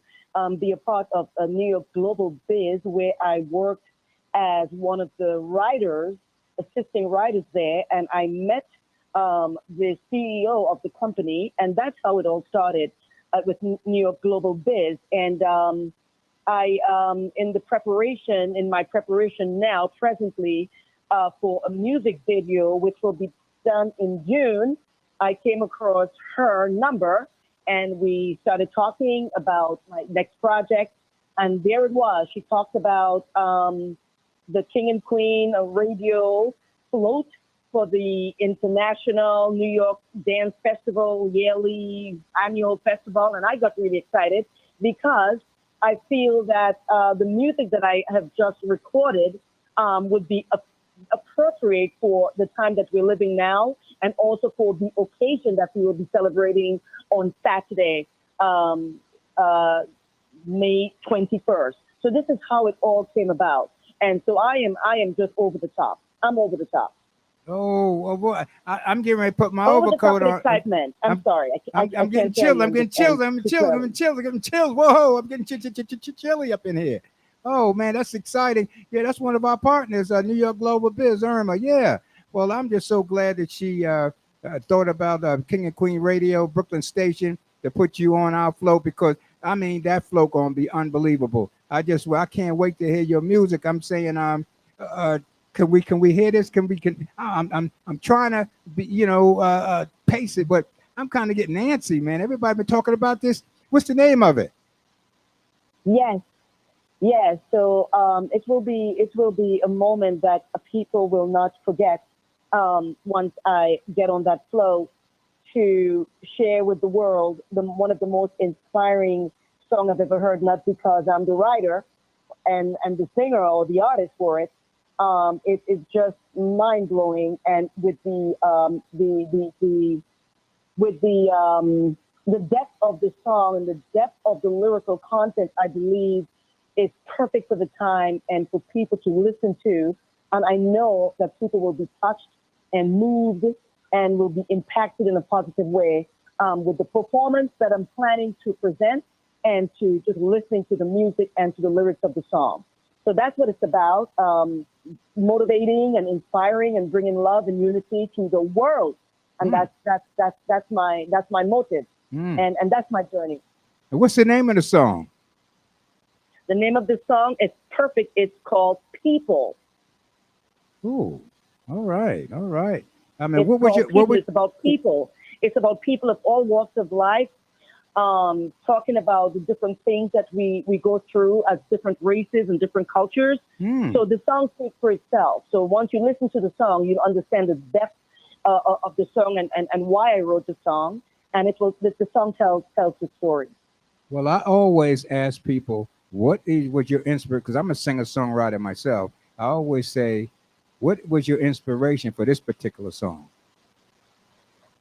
be a part of a New York Global Biz, where I worked as one of the writers, assisting writers there, and I met the CEO of the company, and that's how it all started with New York Global Biz. And I, in my preparation now, presently, for a music video, which will be done in June, I came across her number, and we started talking about my next project. And there it was. She talked about the King and Queen Radio float for the International New York Dance Festival, yearly annual festival. And I got really excited because I feel that the music that I have just recorded would be appropriate for the time that we're living now, and also for the occasion that we will be celebrating on Saturday, May 21st. So this is how it all came about. And so I am just over the top. I'm over the top. Oh boy. I'm getting ready to put my over overcoat on. Excitement. I'm sorry. I'm getting chilled. I'm getting chilled. I'm getting chilled. Whoa, I'm getting chilly up in here. Oh man, that's exciting. Yeah, that's one of our partners, New York Global Biz, Irma. Yeah. Well, I'm just so glad that she thought about King and Queen Radio, Brooklyn Station, to put you on our float, because I mean, that flow gonna be unbelievable. I can't wait to hear your music. I'm saying, can we hear this? I'm trying to be, pace it, but I'm kind of getting antsy, man. Everybody been talking about this. What's the name of it? Yes, yes. So it will be a moment that people will not forget once I get on that flow to share with the world one of the most inspiring song I've ever heard. Not because I'm the writer and the singer or the artist for it. It's just mind blowing, and with the depth of the song and the depth of the lyrical content, I believe is perfect for the time and for people to listen to. And I know that people will be touched and moved and will be impacted in a positive way with the performance that I'm planning to present and to just listening to the music and to the lyrics of the song. So that's what it's about, motivating and inspiring and bringing love and unity to the world. And that's my motive. And that's my journey. And what's the name of the song? The name of the song is perfect. It's called People. Ooh, all right. I mean, It's about people. It's about people of all walks of life, talking about the different things that we go through as different races and different cultures. So the song speaks for itself. So once you listen to the song, you understand the depth of the song and why I wrote the song. And the song tells the story. Well, I always ask people, what was your inspiration? Because I'm a singer-songwriter myself. I always say, what was your inspiration for this particular song?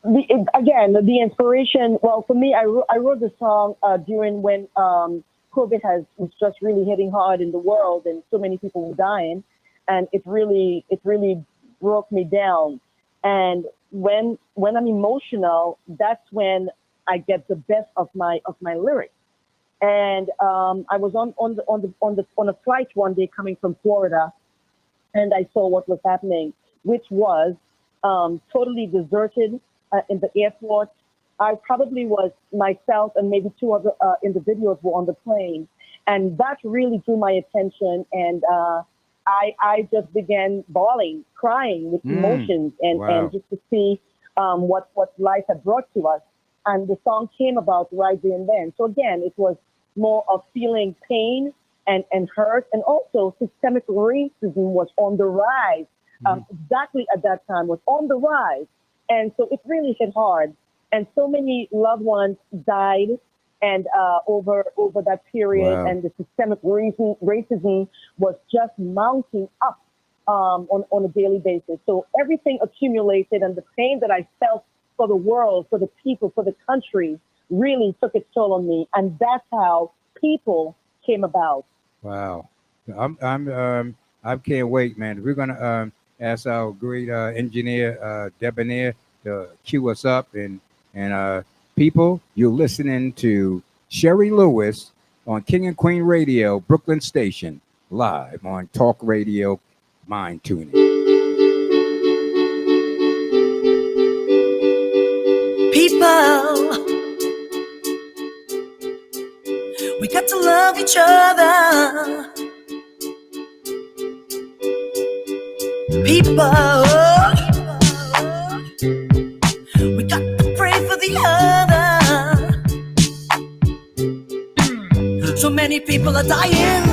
The inspiration. Well, for me, I wrote the song during when COVID was just really hitting hard in the world, and so many people were dying, and it really broke me down. And when I'm emotional, that's when I get the best of my lyrics. And I was on a flight one day coming from Florida, and I saw what was happening, which was totally deserted in the airport. I probably was myself and maybe two other individuals were on the plane, and that really drew my attention. And I just began bawling, crying with emotions, and just to see what life had brought to us. And the song came about right there and then. So again, it was more of feeling pain and hurt, and also systemic racism was on the rise. Exactly at that time was on the rise. And so it really hit hard. And so many loved ones died and over that period. Wow. And the systemic racism was just mounting up on a daily basis. So everything accumulated, and the pain that I felt for the world, for the people, for the country, really took its toll on me. And that's how People came about. Wow. I can't wait, man. We're gonna ask our great engineer Debonair to cue us up, and people, you're listening to Sherry Lewis on King and Queen Radio, Brooklyn Station, live on Talk Radio Mind Tuning. People, we got to love each other. People, we got to pray for the other. So many people are dying.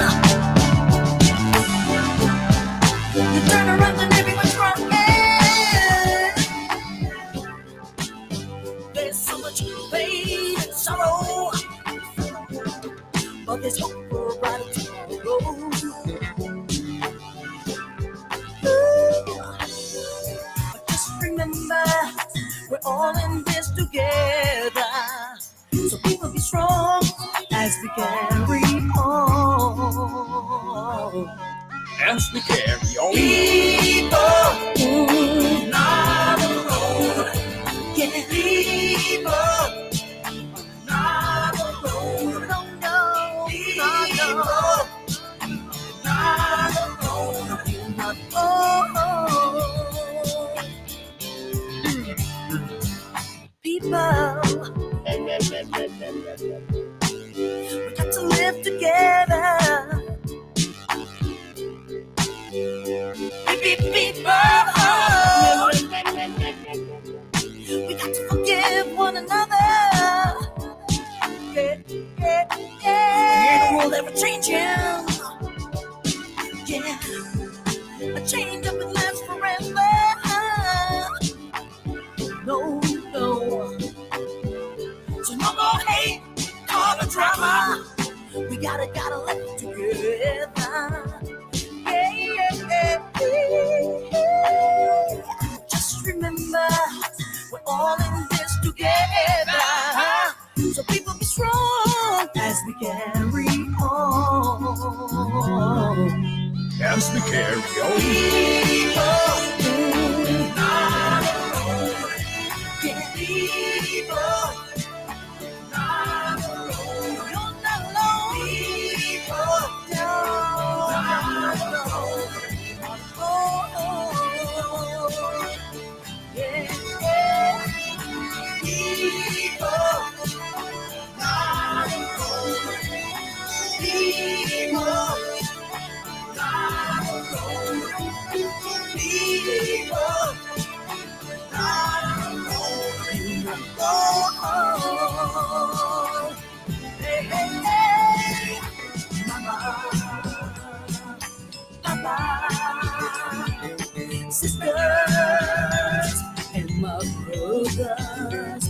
You turn around and everyone's crying. There's so much pain and sorrow, but there's hope for a brighter tomorrow. But just remember, we're all in this together. So we will be strong as we carry on. As we carry on. People, not alone. Yeah, people, not alone. No, no, people, not alone. Not alone. People, gotta let it together. Just remember, we're all in this together. So people be strong as we carry on. As we carry on. Sisters and my brothers,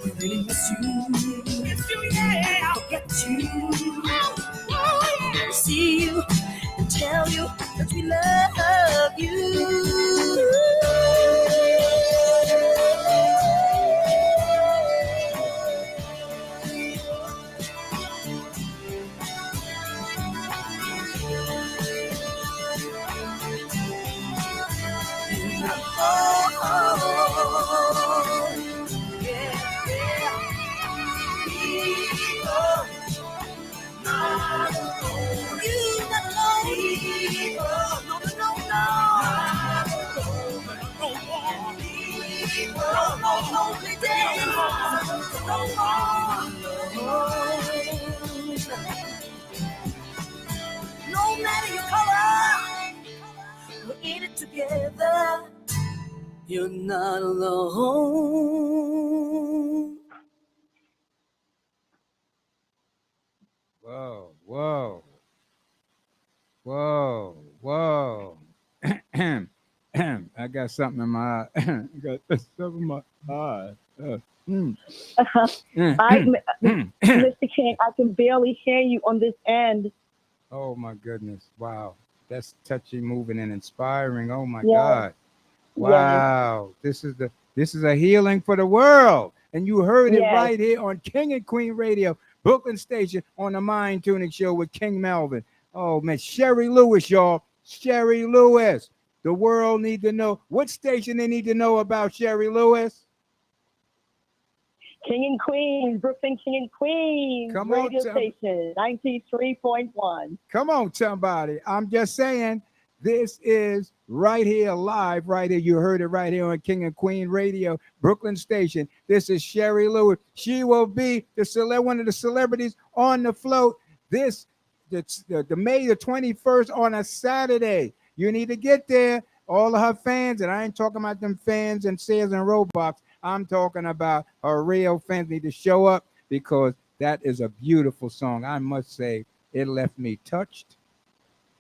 we really miss you. Yeah. Forget you. See you and tell you that we love you. No matter your color, we're in it together. You're not alone. Whoa, whoa, whoa, whoa. I got something in my eye. I got something in my eye. Mr. King, I can barely hear you on this end. Oh my goodness. Wow. That's touching, moving, and inspiring. Oh my Yeah. God. Wow. This is a healing for the world. And you heard it right here on King and Queen Radio, Brooklyn Station, on the Mind Tuning Show with King Melvin. Oh man, Sherry Lewis, y'all. Sherry Lewis. The world need to know. What station they need to know about Sherry Lewis? King and Queen, Brooklyn King and Queen Come radio on, station, 93.1. Come on, somebody. I'm just saying, this is right here, live, right here. You heard it right here on King and Queen Radio, Brooklyn Station. This is Sherry Lewis. She will be one of the celebrities on the float the May the 21st on a Saturday. You need to get there. All of her fans, and I ain't talking about them fans and Sears and Roblox. I'm talking about her real fans need to show up because that is a beautiful song. I must say, it left me touched,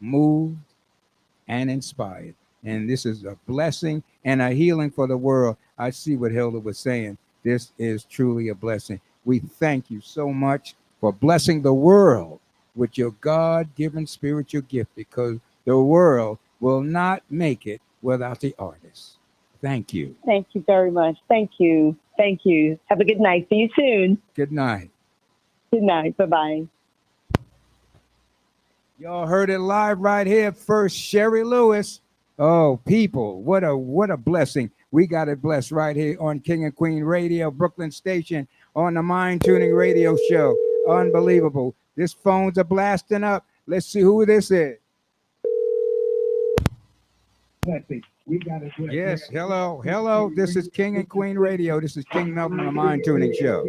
moved, and inspired. And this is a blessing and a healing for the world. I see what Hilda was saying. This is truly a blessing. We thank you so much for blessing the world with your God-given spiritual gift, because the world will not make it without the artist. Thank you. Thank you very much. Thank you. Thank you. Have a good night. See you soon. Good night. Good night. Bye-bye. Y'all heard it live right here first. Sherry Lewis. Oh, people, what a blessing. We got it blessed right here on King and Queen Radio, Brooklyn Station, on the Mind Tuning Radio Show. Unbelievable. This phones are blasting up. Let's see who this is. We got it blessed. Yes, hello. This is King and Queen Radio. This is King Melvin on the Mind Tuning Show.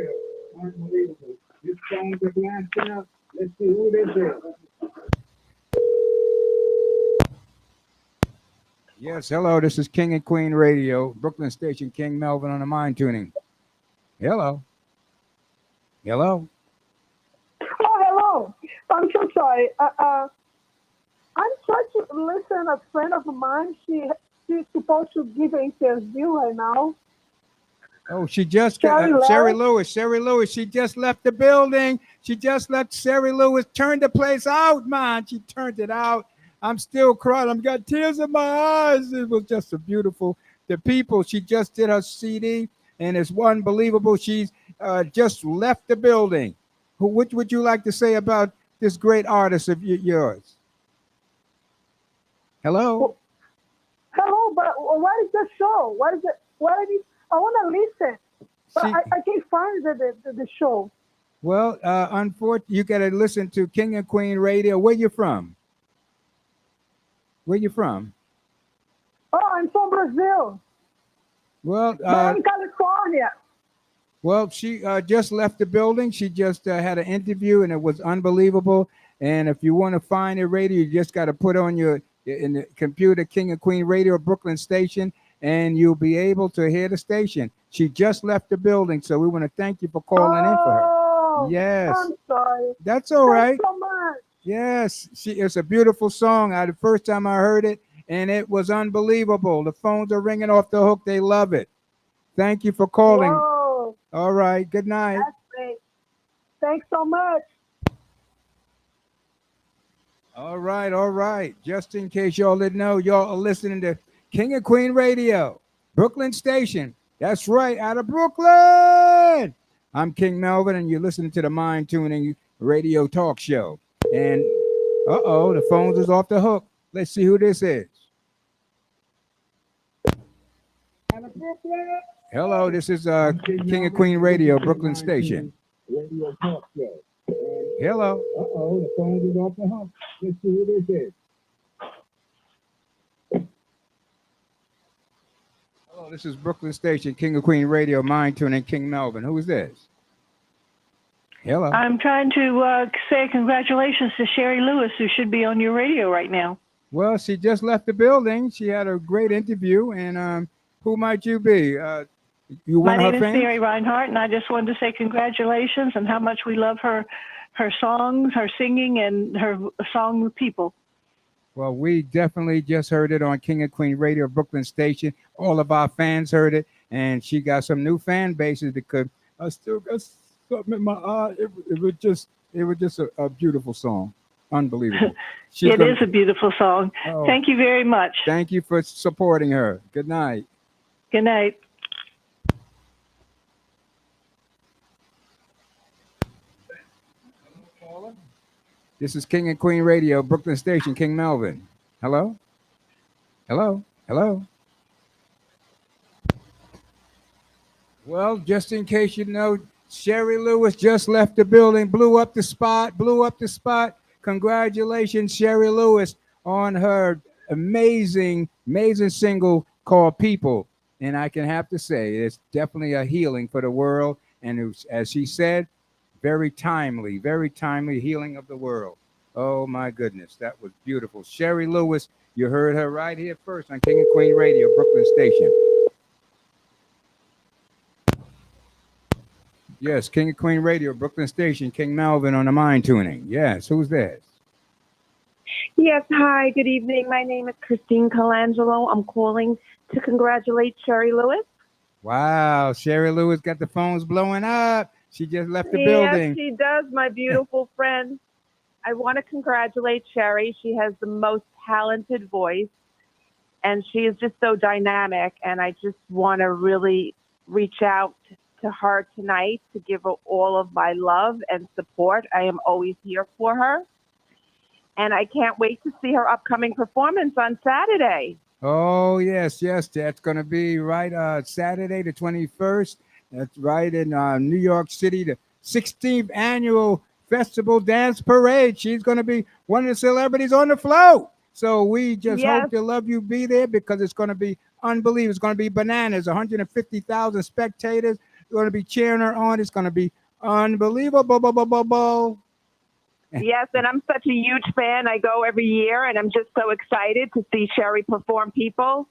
Unbelievable. This phones are blasting up. Let's see who this is. Yes, hello. This is King and Queen Radio, Brooklyn Station, King Melvin on the Mind Tuning. Hello. Oh, hello. I'm so sorry. I'm trying to listen. A friend of mine, she's supposed to give an interview right now. Oh, she just Sherry Lewis. Sherry Lewis. She just left the building. She just let Sherry Lewis turn the place out, man. She turned it out. I'm still crying. I've got tears in my eyes. It was just a beautiful. The people. She just did her CD, and it's unbelievable. She's just left the building. What would you like to say about this great artist of yours? Hello. Hello, but what is the show? What is it? What is it? I want to listen, but I can't find the show. Well, unfortunately, you got to listen to King and Queen Radio. Where you from? Where you from? Oh, I'm from Brazil. Well, I'm in California. Well, she just left the building. She just had an interview, and it was unbelievable. And if you want to find the radio, you just got to put on in the computer King and Queen Radio Brooklyn Station, and you'll be able to hear the station. She just left the building, so we want to thank you for calling in for her. Yes. I'm sorry. That's all right. Thanks so much. Yes, it's a beautiful song. The first time I heard it, and it was unbelievable. The phones are ringing off the hook. They love it. Thank you for calling. Whoa. All right. Good night. That's great. Thanks so much. All right, all right. Just in case y'all didn't know, y'all are listening to King and Queen Radio, Brooklyn Station. That's right, out of Brooklyn. I'm King Melvin, and you're listening to the Mind Tuning Radio Talk Show. And, the phones is off the hook. Let's see who this is. Out of Brooklyn. Hello, this is King and Queen Radio, Brooklyn Station. Radio Talk Show. Hello. The phone is off the hook. Let's see who this is. Hello, this is Brooklyn Station, King of Queen Radio, Mind Tuning, King Melvin. Who is this? Hello. I'm trying to say congratulations to Sherry Lewis, who should be on your radio right now. Well, she just left the building. She had a great interview, and who might you be? My name is Mary Reinhardt, and I just wanted to say congratulations and how much we love her songs, her singing, and her song with people. Well, we definitely just heard it on King and Queen Radio, Brooklyn Station. All of our fans heard it, and she got some new fan bases because I still got something in my eye. It was just a beautiful song. Unbelievable. It is a beautiful song. Oh, thank you very much. Thank you for supporting her. Good night. Good night. This is King and Queen Radio, Brooklyn Station, King Melvin. Hello? Hello? Hello? Well, just in case you know, Sherry Lewis just left the building, blew up the spot. Congratulations, Sherry Lewis, on her amazing single called People. And I can have to say, it's definitely a healing for the world. And it was, as she said, very timely healing of the world. Oh, my goodness. That was beautiful. Sherry Lewis, you heard her right here first on King and Queen Radio, Brooklyn Station. Yes, King and Queen Radio, Brooklyn Station, King Melvin on the Mind Tuning. Yes, who's this? Yes, hi, good evening. My name is Christine Colangelo. I'm calling to congratulate Sherry Lewis. Wow, Sherry Lewis got the phones blowing up. She just left the building. Yes, she does, my beautiful friend. I want to congratulate Sherry. She has the most talented voice, and she is just so dynamic. And I just want to really reach out to her tonight to give her all of my love and support. I am always here for her. And I can't wait to see her upcoming performance on Saturday. Oh, yes. That's going to be right Saturday, the 21st. That's right in New York City, the 16th annual Festival Dance Parade. She's going to be one of the celebrities on the float. So we just hope to love you be there because it's going to be unbelievable. It's going to be bananas, 150,000 spectators. They're going to be cheering her on. It's going to be unbelievable. Yes, and I'm such a huge fan. I go every year, and I'm just so excited to see Sherry perform People.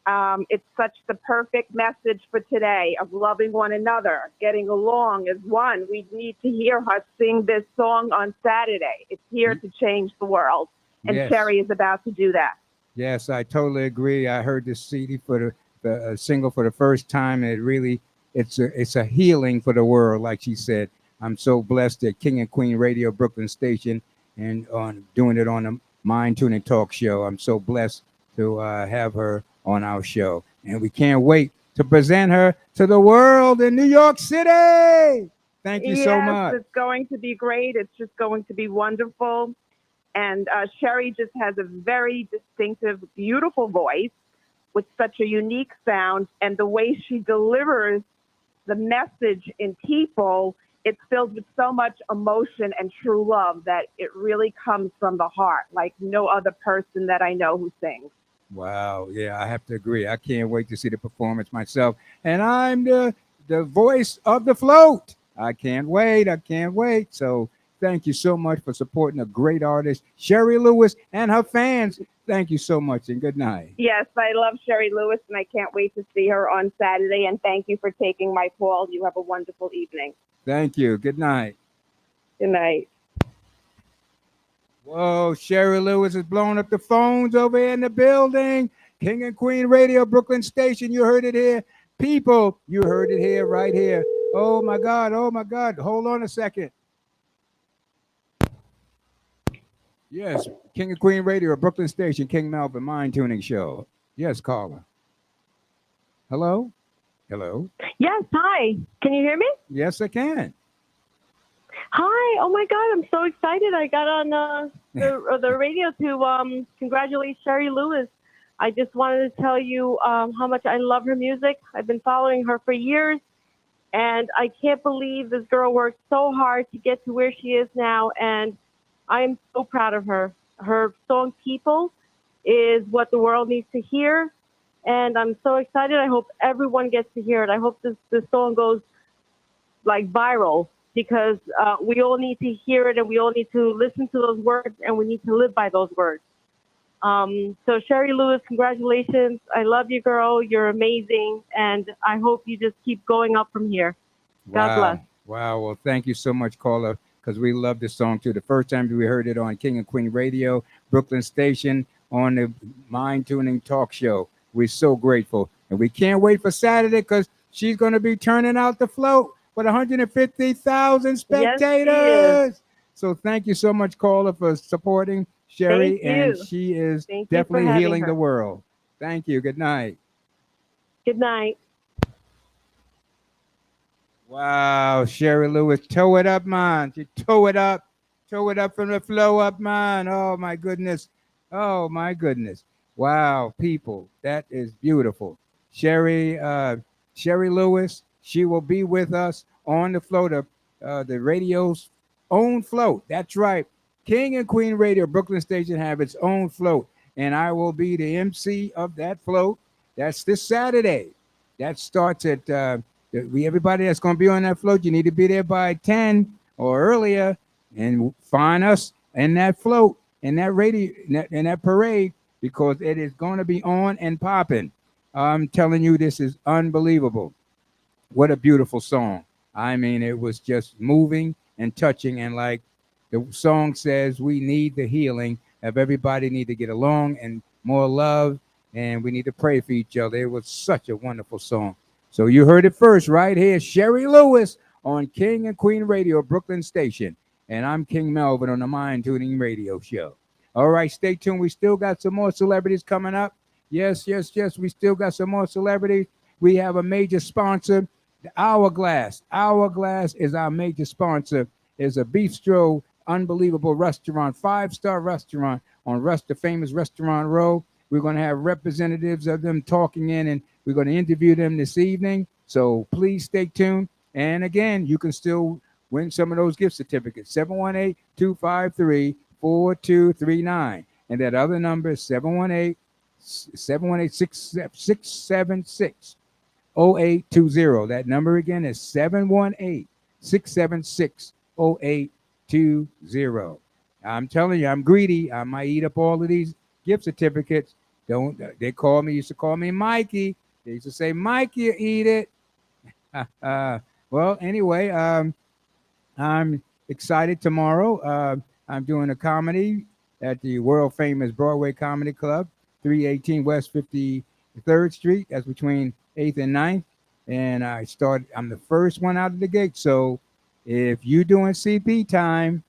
It's such the perfect message for today of loving one another, getting along as one. We need to hear her sing this song on Saturday. It's here to change the world, and Sherry is about to do that. Yes, I totally agree. I heard this CD for the single for the first time, and it really it's a healing for the world, like she said. I'm so blessed at King and Queen Radio Brooklyn Station and on doing it on the Mind Tuning Talk Show. I'm so blessed to have her on our show, and we can't wait to present her to the world in New York City. Thank you so much. Yes, it's going to be great. It's just going to be wonderful. And Sherry just has a very distinctive, beautiful voice with such a unique sound. And the way she delivers the message in people, it's filled with so much emotion and true love that it really comes from the heart, like no other person that I know who sings. Wow. Yeah, I have to agree. I can't wait to see the performance myself. And I'm the voice of the float. I can't wait. I can't wait. So thank you so much for supporting a great artist, Sherry Lewis, and her fans. Thank you so much, and good night. Yes, I love Sherry Lewis, and I can't wait to see her on Saturday. And thank you for taking my call. You have a wonderful evening. Thank you. Good night. Good night. Whoa, Sherry Lewis is blowing up the phones over here in the building. King and Queen Radio, Brooklyn Station. You heard it here. People, you heard it here, right here. Oh, my God. Oh, my God. Hold on a second. Yes, King and Queen Radio, Brooklyn Station, King Melvin, Mind Tuning Show. Yes, caller. Hello? Hello? Yes, hi. Can you hear me? Yes, I can. Hi. Oh, my God. I'm so excited. I got on the radio to congratulate Sherry Lewis. I just wanted to tell you how much I love her music. I've been following her for years, and I can't believe this girl worked so hard to get to where she is now, and I am so proud of her. Her song People is what the world needs to hear, and I'm so excited. I hope everyone gets to hear it. I hope this song goes like viral, because we all need to hear it, and we all need to listen to those words, and we need to live by those words. So Sherry Lewis, congratulations. I love you, girl. You're amazing, and I hope you just keep going up from here. God bless. Wow. Well, thank you so much, caller, because we love this song too. The first time we heard it on King and Queen Radio, Brooklyn Station, on the Mind Tuning Talk Show. We're so grateful. And we can't wait for Saturday, because she's going to be turning out the float with 150,000 spectators. Yes, so thank you so much, caller, for supporting Sherry. And she is definitely healing the world. Thank you. Good night. Good night. Wow, Sherry Lewis, toe it up, man. You toe it up from the flow up, man. Oh my goodness. Oh my goodness. Wow, people, that is beautiful. Sherry Lewis, she will be with us on the float of the radio's own float. That's right. King and Queen Radio, Brooklyn Station, have its own float, and I will be the MC of that float. That's this Saturday. That starts at everybody that's going to be on that float. You need to be there by 10 or earlier, and find us in that float, in that radio, in that parade, because it is going to be on and popping. I'm telling you, this is unbelievable. What a beautiful song. I mean, it was just moving and touching, and like the song says, we need the healing of everybody need to get along and more love, and we need to pray for each other. It was such a wonderful song. So you heard it first right here, Sherry Lewis on King and Queen Radio, Brooklyn Station. And I'm King Melvin on the Mind Tuning Radio Show. All right, stay tuned. We still got some more celebrities coming up. Yes. We still got some more celebrities. We have a major sponsor, the Hourglass. Hourglass is our major sponsor. It's a bistro, unbelievable restaurant, 5-star restaurant on the famous Restaurant Row. We're going to have representatives of them talking in, and we're going to interview them this evening. So please stay tuned. And again, you can still win some of those gift certificates. 718-253-4239. And that other number is 718-676-0820. That number again is 718-676-0820. I'm telling you, I'm greedy. I might eat up all of these gift certificates. Used to call me Mikey. They used to say, Mikey, you eat it. Well, anyway, I'm excited tomorrow. I'm doing a comedy at the world famous Broadway Comedy Club, 318 West 53rd Street. That's between 8th and 9th. And I'm the first one out of the gate. So if you're doing CP time,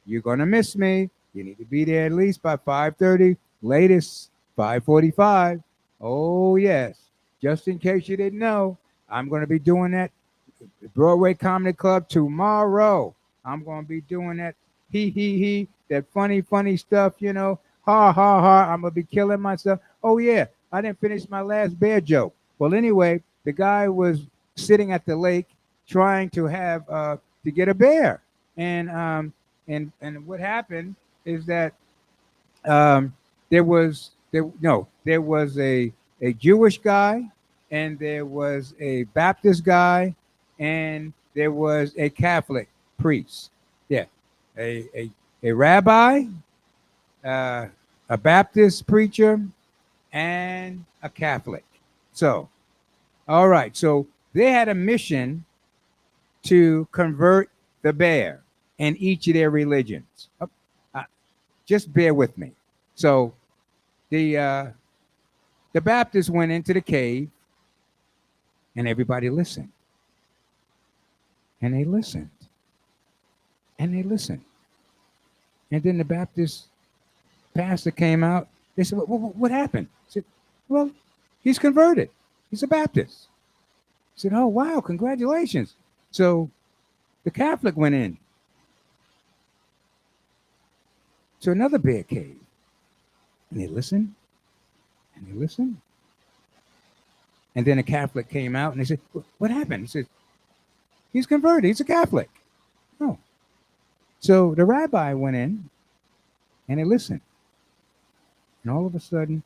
you're going to miss me. You need to be there at least by 5:30, latest 5:45. Oh, yes. Just in case you didn't know, I'm going to be doing that Broadway Comedy Club tomorrow. I'm going to be doing that he, that funny stuff, ha, ha, ha. I'm going to be killing myself. Oh, yeah. I didn't finish my last bear joke. Well, anyway, the guy was sitting at the lake trying to have to get a bear. And what happened is that there was a Jewish guy, and there was a Baptist guy, and there was a Catholic priest. Yeah, a rabbi, a Baptist preacher, and a Catholic. So, all right. So they had a mission to convert the bear in each of their religions. Just bear with me. So the Baptists went into the cave, and everybody listened. And they listened. And they listened. And then the Baptist pastor came out. They said, what happened? I said, well, he's converted. He's a Baptist. I said, oh, wow, congratulations. So the Catholic went in to another bear cave. And they listened. And they listened. And then a Catholic came out and they said, what happened? He said, he's converted. He's a Catholic. Oh. So the rabbi went in and they listened. And all of a sudden,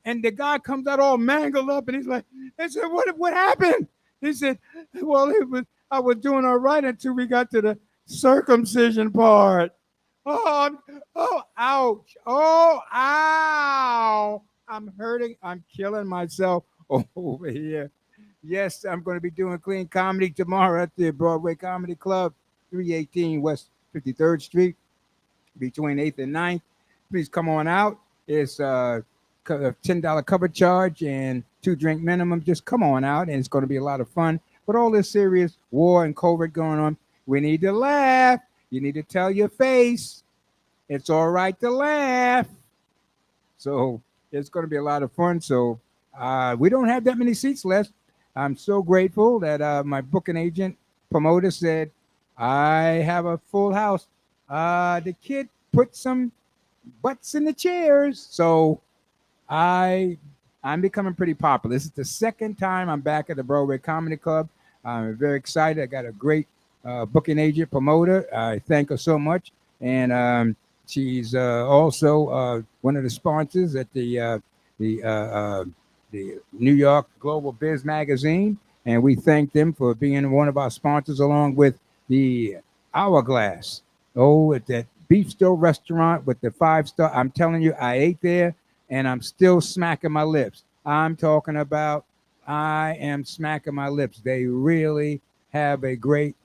and the guy comes out all mangled up, and he's like, they said, what happened? He said, well, I was doing all right until we got to the circumcision part. Oh, ouch. Oh, ow. I'm hurting. I'm killing myself over here. Yes, I'm going to be doing clean comedy tomorrow at the Broadway Comedy Club, 318 West 53rd Street, between 8th and 9th. Please come on out. It's a $10 cover charge and 2-drink minimum. Just come on out, and it's going to be a lot of fun. With all this serious war and COVID going on, we need to laugh. You need to tell your face it's all right to laugh. So it's going to be a lot of fun. So we don't have that many seats left. I'm so grateful that my booking agent promoter said, I have a full house. The kid put some butts in the chairs. So I'm becoming pretty popular. This is the second time I'm back at the Broadway Comedy Club. I'm very excited. I got a great booking agent promoter. I thank her so much. And she's also one of the sponsors at the New York Global Biz Magazine, and we thank them for being one of our sponsors, along with the Hourglass. Oh, at that beef stew restaurant with the 5-star. I'm telling you, I ate there, and I'm still smacking my lips. I'm talking about I am smacking my lips. They really have a great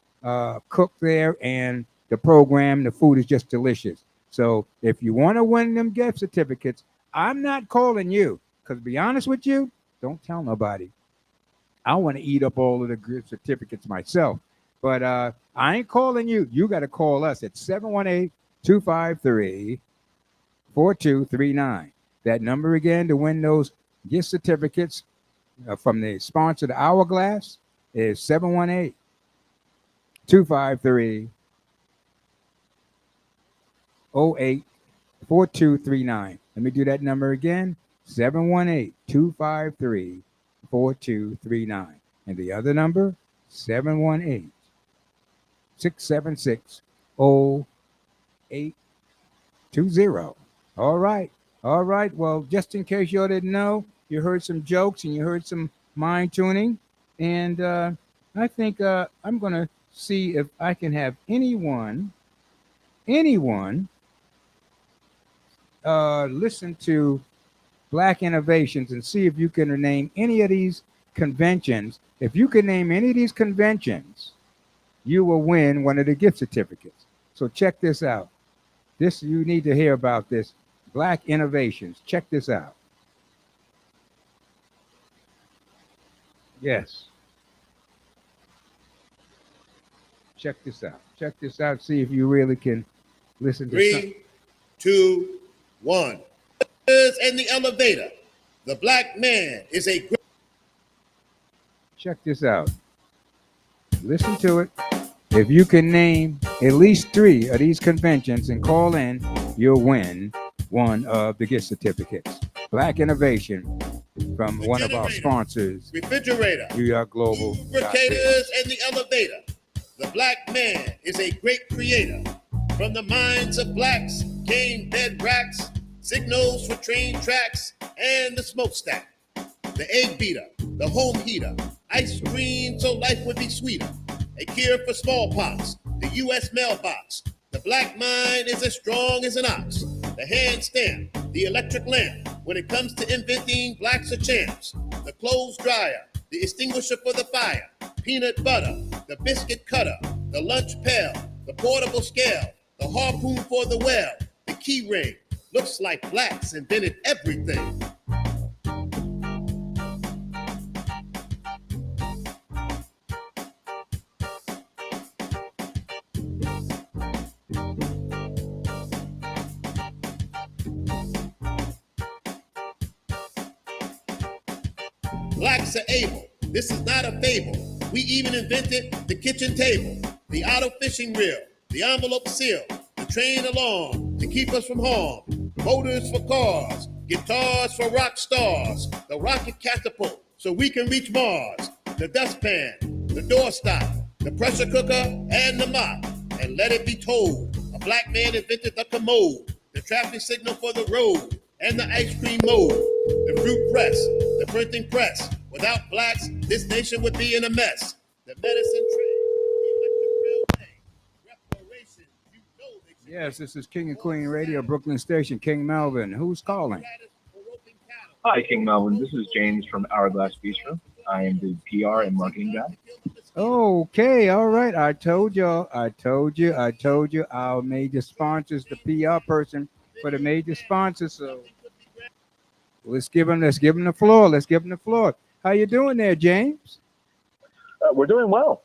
cook there, and the program, the food is just delicious. So if you want to win them gift certificates, I'm not calling you. Because to be honest with you, don't tell nobody. I want to eat up all of the gift certificates myself. But I ain't calling you. You got to call us at 718-253-4239. That number again to win those gift certificates from the sponsor, the Hourglass, is 718-253-4239. Let me do that number again. 718-253-4239. And the other number, 718-676-0820. All right. All right. Well, just in case y'all didn't know, you heard some jokes and you heard some mind tuning. And I think I'm going to see if I can have anyone listen to Black Innovations and see if you can name any of these conventions. If you can name any of these conventions, you will win one of the gift certificates. So check this out. You need to hear about this. Black innovations. Check this out. Yes. Check this out. Check this out. See if you really can listen to 3, 2, 1. In the elevator. The black man is a great. Check this out. Listen to it. If you can name at least 3 of these conventions and call in, you'll win one of the gift certificates. Black Innovation from one of our sponsors, Refrigerator. New York Global. Lubricators and the elevator. The black man is a great creator. From the minds of blacks came bed racks, signals for train tracks, and the smokestack. The egg beater, the home heater, ice cream so life would be sweeter. A cure for smallpox, the U.S. mailbox. The black mind is as strong as an ox. The hand stamp, the electric lamp. When it comes to inventing, blacks are champs. The clothes dryer, the extinguisher for the fire. Peanut butter, the biscuit cutter, the lunch pail, the portable scale, the harpoon for the whale, the key ring. Looks like blacks invented everything. Blacks are able. This is not a fable. We even invented the kitchen table, the auto fishing reel, the envelope seal, the train alarm to keep us from harm, motors for cars, guitars for rock stars, the rocket catapult so we can reach Mars, the dustpan, the doorstop, the pressure cooker, and the mop. And let it be told, a black man invented the commode, the traffic signal for the road, and the ice cream mold, the fruit press, the printing press. Without blacks, this nation would be in a mess. The medicine trade, the electric railway, reparations, you know they. Yes, this is King and Queen Radio, Brooklyn Station. King Melvin. Who's calling? Hi, King Melvin. This is James from Hourglass Bistro. I am the PR and marketing guy. Okay, all right. I told you. Our major sponsors, the PR person for the major sponsors. So let's give them the floor. How you doing there, James? We're doing well.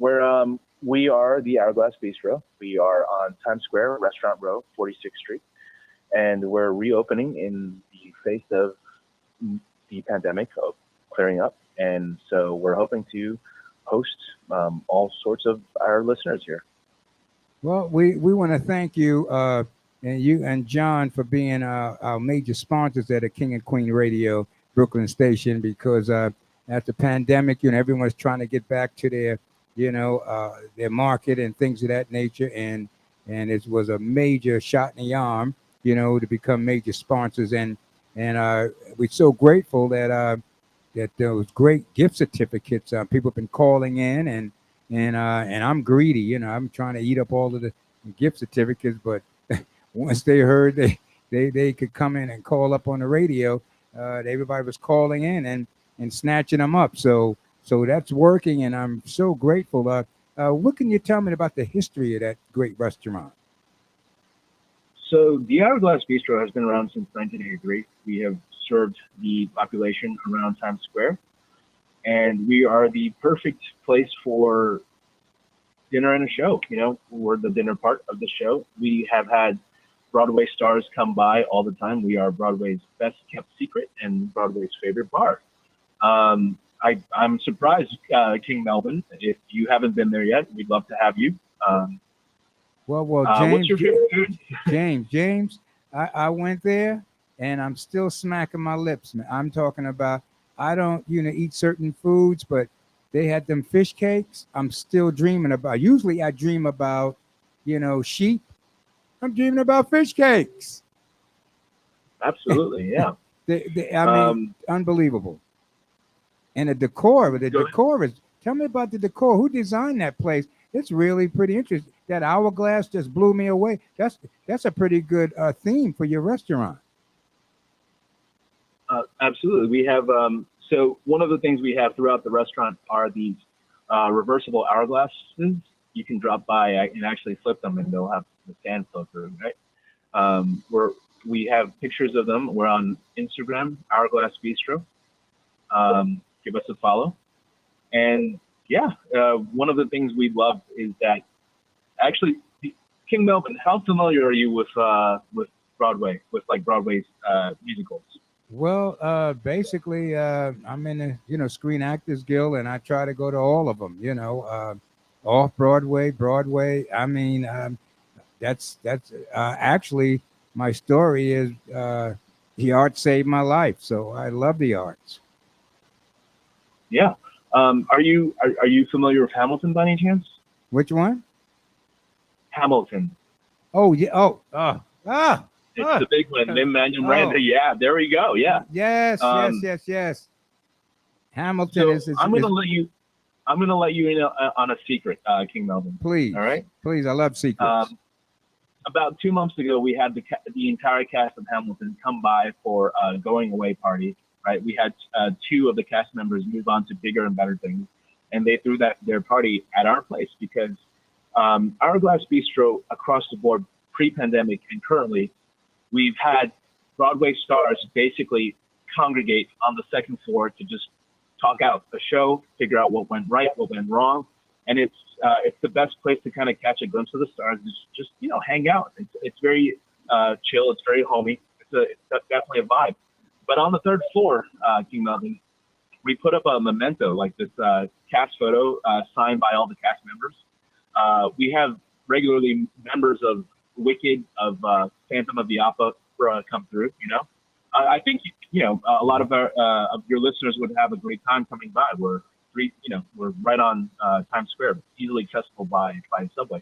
We are the Hourglass Bistro. We are on Times Square, Restaurant Row, 46th Street, and we're reopening in the face of the pandemic clearing up. And so we're hoping to host all sorts of our listeners here. Well, we want to thank you and you and John for being our major sponsors at the King and Queen Radio Brooklyn Station, because after pandemic, everyone's trying to get back to their their market and things of that nature, and it was a major shot in the arm, to become major sponsors, and we're so grateful that those great gift certificates. People have been calling in, and I'm greedy, I'm trying to eat up all of the gift certificates, but once they heard they could come in and call up on the radio, everybody was calling in and snatching them up. So that's working, and I'm so grateful. What can you tell me about the history of that great restaurant? So the Hourglass Bistro has been around since 1983. We have served the population around Times Square, and we are the perfect place for dinner and a show. We're the dinner part of the show. We have had Broadway stars come by all the time. We are Broadway's best kept secret and Broadway's favorite bar. I'm surprised, King Melvin, if you haven't been there yet, we'd love to have you. Well, James, what's your favorite food? James, I went there and I'm still smacking my lips, man. I'm talking about, I don't, eat certain foods, but they had them fish cakes. I'm still dreaming about. Usually I dream about, sheep. I'm dreaming about fish cakes. Absolutely, yeah. I mean, unbelievable. And the decor is, tell me about the decor. Who designed that place? It's really pretty interesting. That hourglass just blew me away. That's a pretty good theme for your restaurant. Absolutely. We have, so one of the things we have throughout the restaurant are these reversible hourglasses. You can drop by and actually flip them and they'll have the sand flow through, right? We have pictures of them. We're on Instagram, Hourglass Bistro. Give us a follow. And yeah, one of the things we love is that actually, King Melvin, how familiar are you with Broadway, with like Broadway's musicals? Well, basically, I'm in the Screen Actors Guild, and I try to go to all of them. Off Broadway, Broadway. I mean, that's actually my story is the art saved my life, so I love the arts. Yeah. Are you familiar with Hamilton by any chance? Which one? Hamilton. Oh yeah. It's the big one. Lin-Manuel Miranda. Yeah, there we go. Yeah. Yes. Hamilton so I'm gonna let you in on a secret, King Melvin. Please. All right. Please, I love secrets. About 2 months ago, we had the entire cast of Hamilton come by for a going away party. Right. We had 2 of the cast members move on to bigger and better things, and they threw their party at our place because Hourglass Bistro across the board, pre-pandemic and currently, we've had Broadway stars basically congregate on the second floor to just talk out the show, figure out what went right, what went wrong, and it's the best place to kind of catch a glimpse of the stars. Just hang out. It's very chill. It's very homey. It's definitely a vibe. But on the third floor, King Melvin, we put up a memento, like this cast photo signed by all the cast members. We have regularly members of Wicked, of Phantom of the Opera come through. I think a lot of your listeners would have a great time coming by. We're right on Times Square, easily accessible by subway.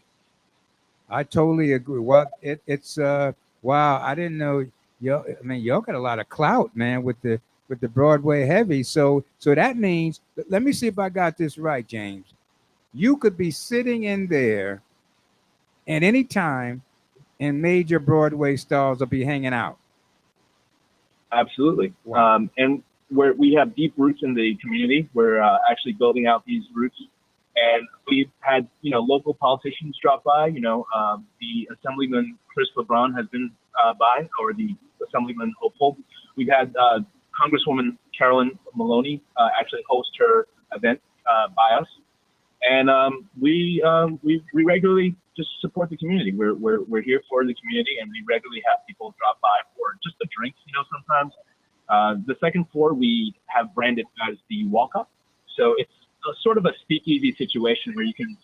I totally agree. Well, it's wow. I didn't know y'all got a lot of clout, man, with the Broadway heavy. So that means, let me see if I got this right, James. You could be sitting in there at any time, and major Broadway stars will be hanging out. Absolutely. Wow. And where we have deep roots in the community, we're actually building out these roots. And we've had, local politicians drop by. The Assemblyman Chris LeBron has been by, or the Assemblyman hopeful. We've had Congresswoman Carolyn Maloney actually host her event by us. And we regularly just support the community. We're here for the community, and we regularly have people drop by for just a drink. Sometimes the second floor we have branded as the walk up, so it's sort of a speakeasy situation where you can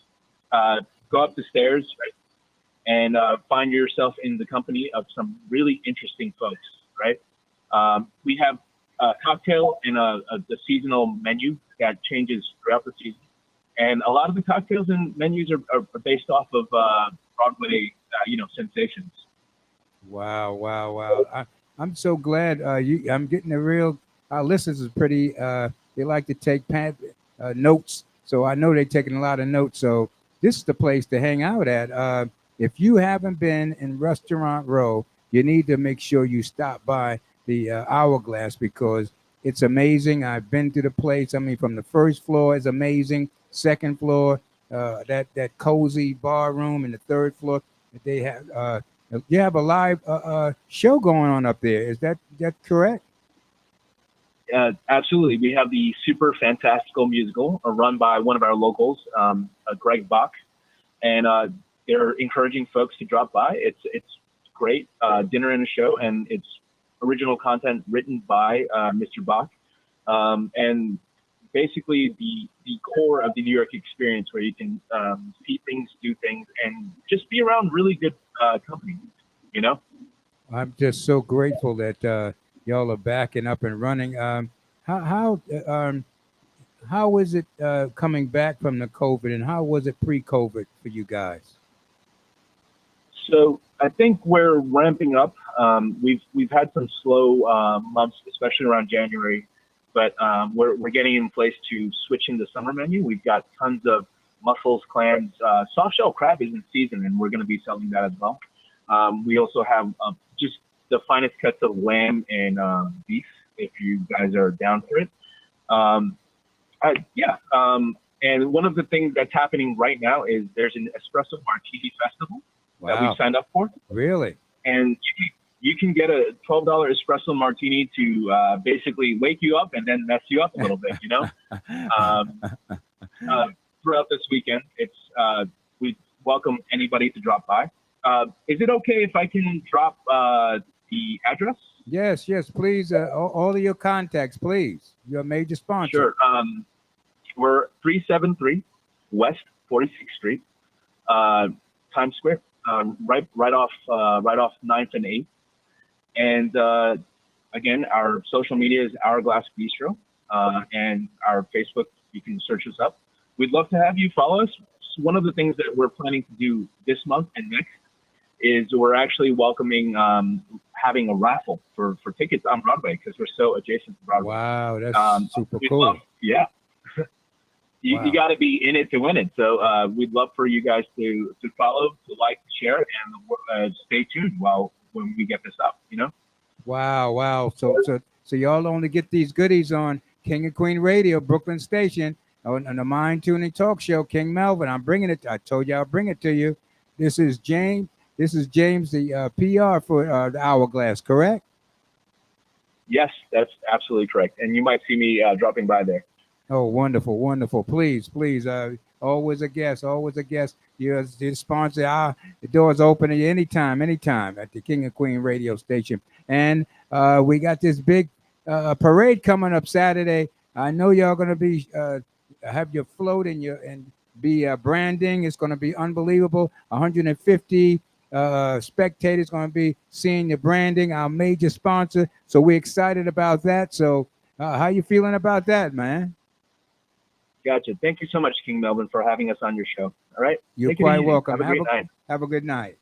go up the stairs, right, and find yourself in the company of some really interesting folks, right? We have a cocktail and the seasonal menu that changes throughout the season. And a lot of the cocktails and menus are based off of Broadway, sensations. Wow. I'm so glad I'm getting a real, our listeners is pretty, they like to take notes. So I know they're taking a lot of notes. So this is the place to hang out at. If you haven't been in Restaurant Row, you need to make sure you stop by the Hourglass because it's amazing. I've been to the place. I mean, from the first floor is amazing. Second floor, that cozy bar room, and the third floor, they have you have a live show going on up there. Is that correct? Absolutely. We have the Super Fantastical Musical run by one of our locals, Greg Bach, and they're encouraging folks to drop by. It's great dinner and a show, and it's original content written by Mr. Bach, and basically the core of the New York experience, where you can see things, do things, and just be around really good company. I'm just so grateful that y'all are back and up and running. How is it coming back from the COVID, and how was it pre-COVID for you guys? So I think we're ramping up. We've had some slow months, especially around January, but we're getting in place to switch into summer menu. We've got tons of mussels, clams, soft shell crab is in season, and we're going to be selling that as well. We also have just the finest cuts of lamb and beef, if you guys are down for it. And one of the things that's happening right now is there's an Espresso Martini Festival that we've signed up for. Really? And you can get a $12 espresso martini to basically wake you up and then mess you up a little bit, throughout this weekend. We welcome anybody to drop by. Is it okay if I can drop the address? Yes, please. All of your contacts, please. Your major sponsor. Sure. We're 373 West 46th Street, Times Square, right off 9th and 8th. And again, our social media is Hourglass Bistro, and our Facebook. You can search us up. We'd love to have you follow us. One of the things that we're planning to do this month and next is we're actually welcoming having a raffle for tickets on Broadway because we're so adjacent to Broadway. Wow, that's super cool. Yeah. You Wow. got to be in it to win it. So we'd love for you guys to follow, to like, to share, and stay tuned when we get this up, Wow. So y'all only get these goodies on King and Queen Radio, Brooklyn Station, on the Mind Tuning Talk Show, King Melvin. I'm bringing it. I told you I'll bring it to you. This is James, the PR for the Hourglass, correct? Yes, that's absolutely correct. And you might see me dropping by there. Oh, wonderful. Please. Always a guest. You're the sponsor. The door's open to you anytime at the King and Queen radio station. And we got this big parade coming up Saturday. I know y'all going to be have your float and be branding. It's going to be unbelievable. 150 spectators going to be seeing the branding, our major sponsor. So we're excited about that. So how you feeling about that, man? Gotcha. Thank you so much, King Melvin, for having us on your show. All right. You're quite welcome. Have a great night. Have a good night.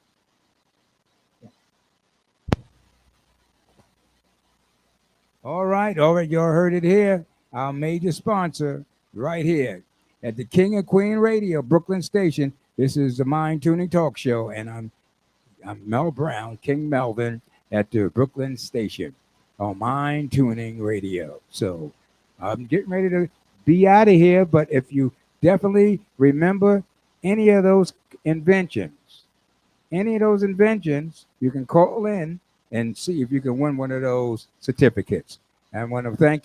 All right. You all heard it here. Our major sponsor right here at the King and Queen Radio, Brooklyn Station. This is the Mind Tuning Talk Show, and I'm Mel Brown, King Melvin, at the Brooklyn Station on Mind Tuning Radio. So I'm getting ready to be out of here, but if you definitely remember any of those inventions, you can call in and see if you can win one of those certificates. I want to thank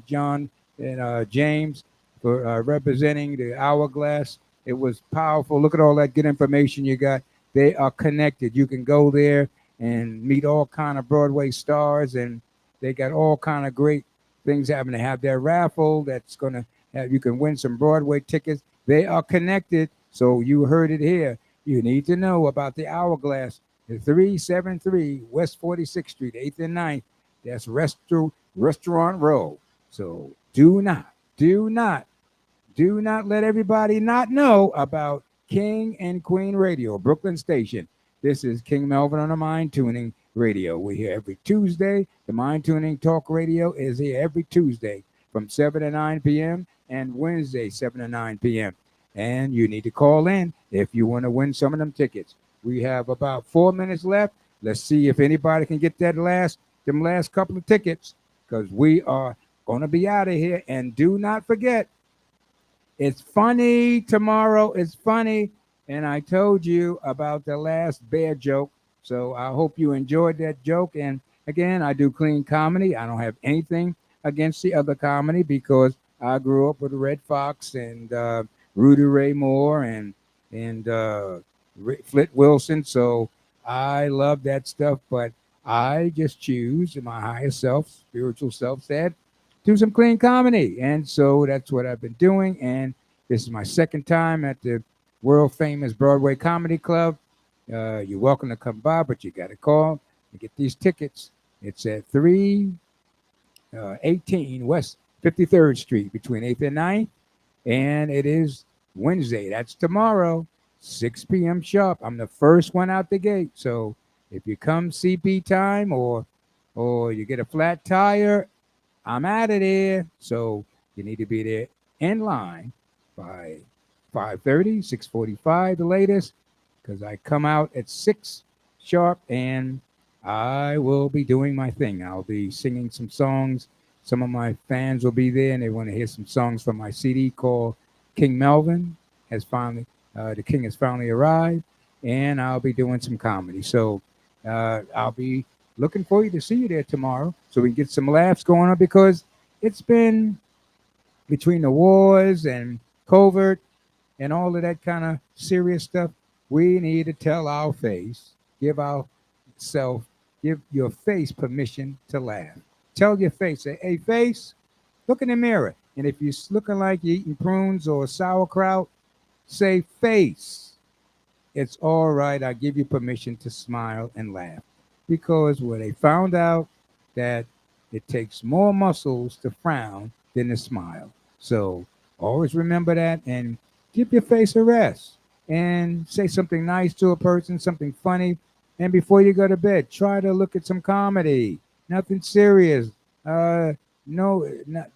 John and James for representing the Hourglass. It was powerful. Look at all that good information you got. They are connected. You can go there and meet all kind of Broadway stars, and they got all kind of great things happening. They have their raffle that's going to have, you can win some Broadway tickets. They are connected. So you heard it here. You need to know about the Hourglass, the 373 West 46th Street, 8th and 9th. That's Restaurant Row. So do not let everybody not know about King and Queen Radio, Brooklyn Station. This is King Melvin on the Mind Tuning Radio. We're here every Tuesday. The Mind Tuning Talk Radio is here every Tuesday from 7 to 9 p.m. and Wednesday, 7 to 9 p.m. And you need to call in if you want to win some of them tickets. We have about 4 minutes left. Let's see if anybody can get them last couple of tickets, because we are going to be out of here. And do not forget, it's funny tomorrow. It's funny. And I told you about the last bear joke. So I hope you enjoyed that joke. And again, I do clean comedy. I don't have anything against the other comedy because I grew up with Red Fox and Rudy Ray Moore and Flint Wilson. So I love that stuff. But I just choose, my higher self, spiritual self said, do some clean comedy. And so that's what I've been doing. And this is my second time at the world famous Broadway Comedy Club. You're welcome to come by, but you got to call and get these tickets. It's at 318 West 53rd Street between 8th and 9th. And it is Wednesday. That's tomorrow, 6 p.m. sharp. I'm the first one out the gate. So if you come CP time or you get a flat tire, I'm out of there. So you need to be there in line by 5:30, 6:45 the latest, because I come out at 6 sharp and I will be doing my thing. I'll be singing some songs. Some of my fans will be there and they want to hear some songs from my CD called King Melvin the King has finally arrived, and I'll be doing some comedy. So I'll be looking for you to see you there tomorrow so we can get some laughs going on because it's been between the wars and covert and all of that kind of serious stuff. We need to tell our face, give ourself, give your face permission to laugh. Tell your face, say, hey, face, look in the mirror. And if you're looking like you're eating prunes or sauerkraut, say, face, it's all right. I give you permission to smile and laugh. Because when they found out that it takes more muscles to frown than to smile. So always remember that and give your face a rest and say something nice to a person, something funny. And before you go to bed, try to look at some comedy. Nothing serious. No,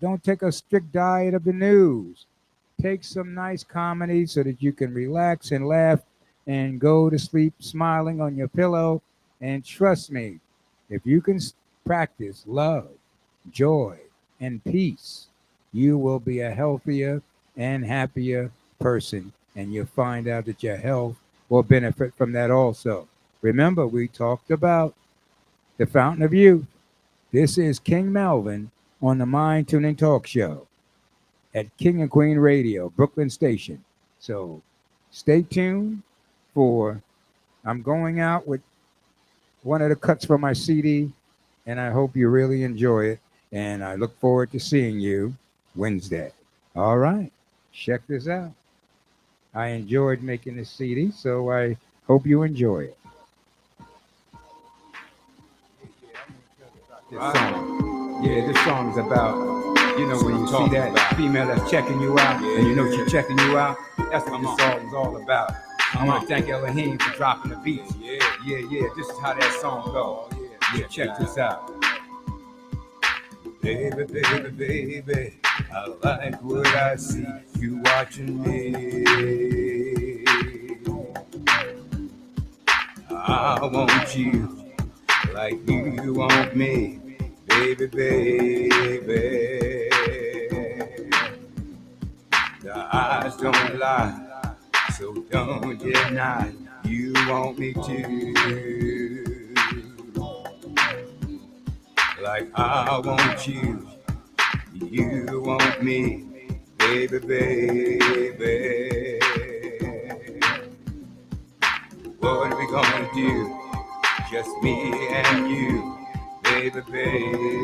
don't take a strict diet of the news. Take some nice comedy so that you can relax and laugh and go to sleep smiling on your pillow. And trust me, if you can practice love, joy, and peace, you will be a healthier and happier person. And you'll find out that your health will benefit from that also. Remember, we talked about the fountain of youth. This is King Melvin on the Mind Tuning Talk Show at King and Queen Radio, Brooklyn Station. So stay tuned for I'm going out with one of the cuts from my CD, and I hope you really enjoy it. And I look forward to seeing you Wednesday. All right, check this out. I enjoyed making this CD, so I hope you enjoy it. This song. Yeah, this song is about, when you see that female that's checking you out, and you know she's checking you out, that's what this song is all about. I want to thank Elohim for dropping the beats. Yeah, this is how that song goes. Yeah, check this out. Baby, baby, baby, I like what I see, you watching me. I want you like you want me, baby, baby. The eyes don't lie, so don't deny you want me to. Like I want you, you want me, baby, baby. What are we gonna do? Just me and you, baby, baby.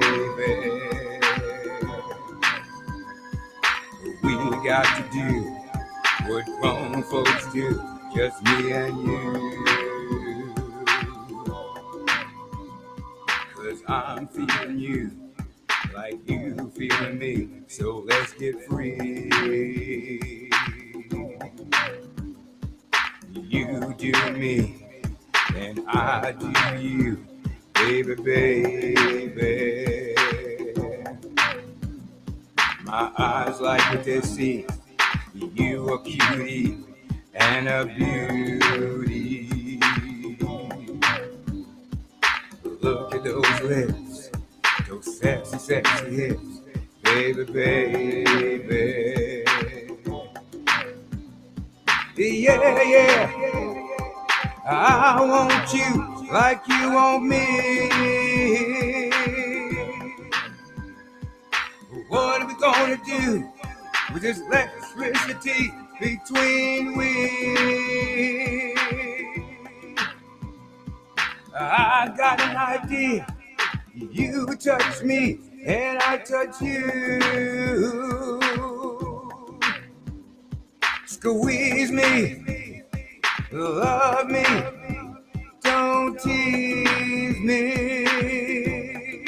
We got to do what grown folks do, just me and you. 'Cause I'm feeling you like you feeling me, so let's get free. You do me, and I do you, baby, baby. My eyes like what they see, you a cutie and a beauty. Look at those lips, those sexy, sexy hips, baby, baby. Yeah, yeah, I want you like you want me. What are we gonna do with this electricity between we? I got an idea. You touch me and I touch you. Squeeze me, love me, don't tease me.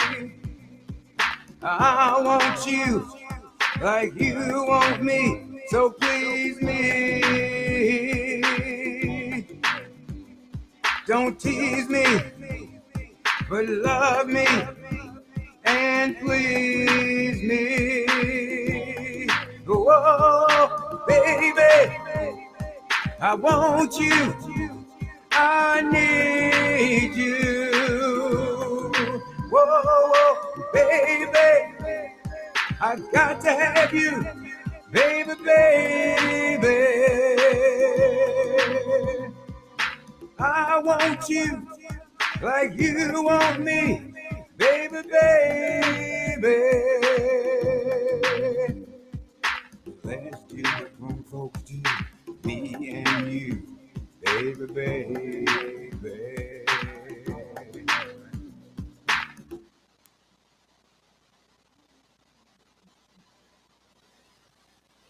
I want you like you want me, so please me. Don't tease me, but love me and please me. Whoa, baby, I want you, I need you. Whoa, baby, I got to have you, baby, baby. I want you like you want me, baby, baby.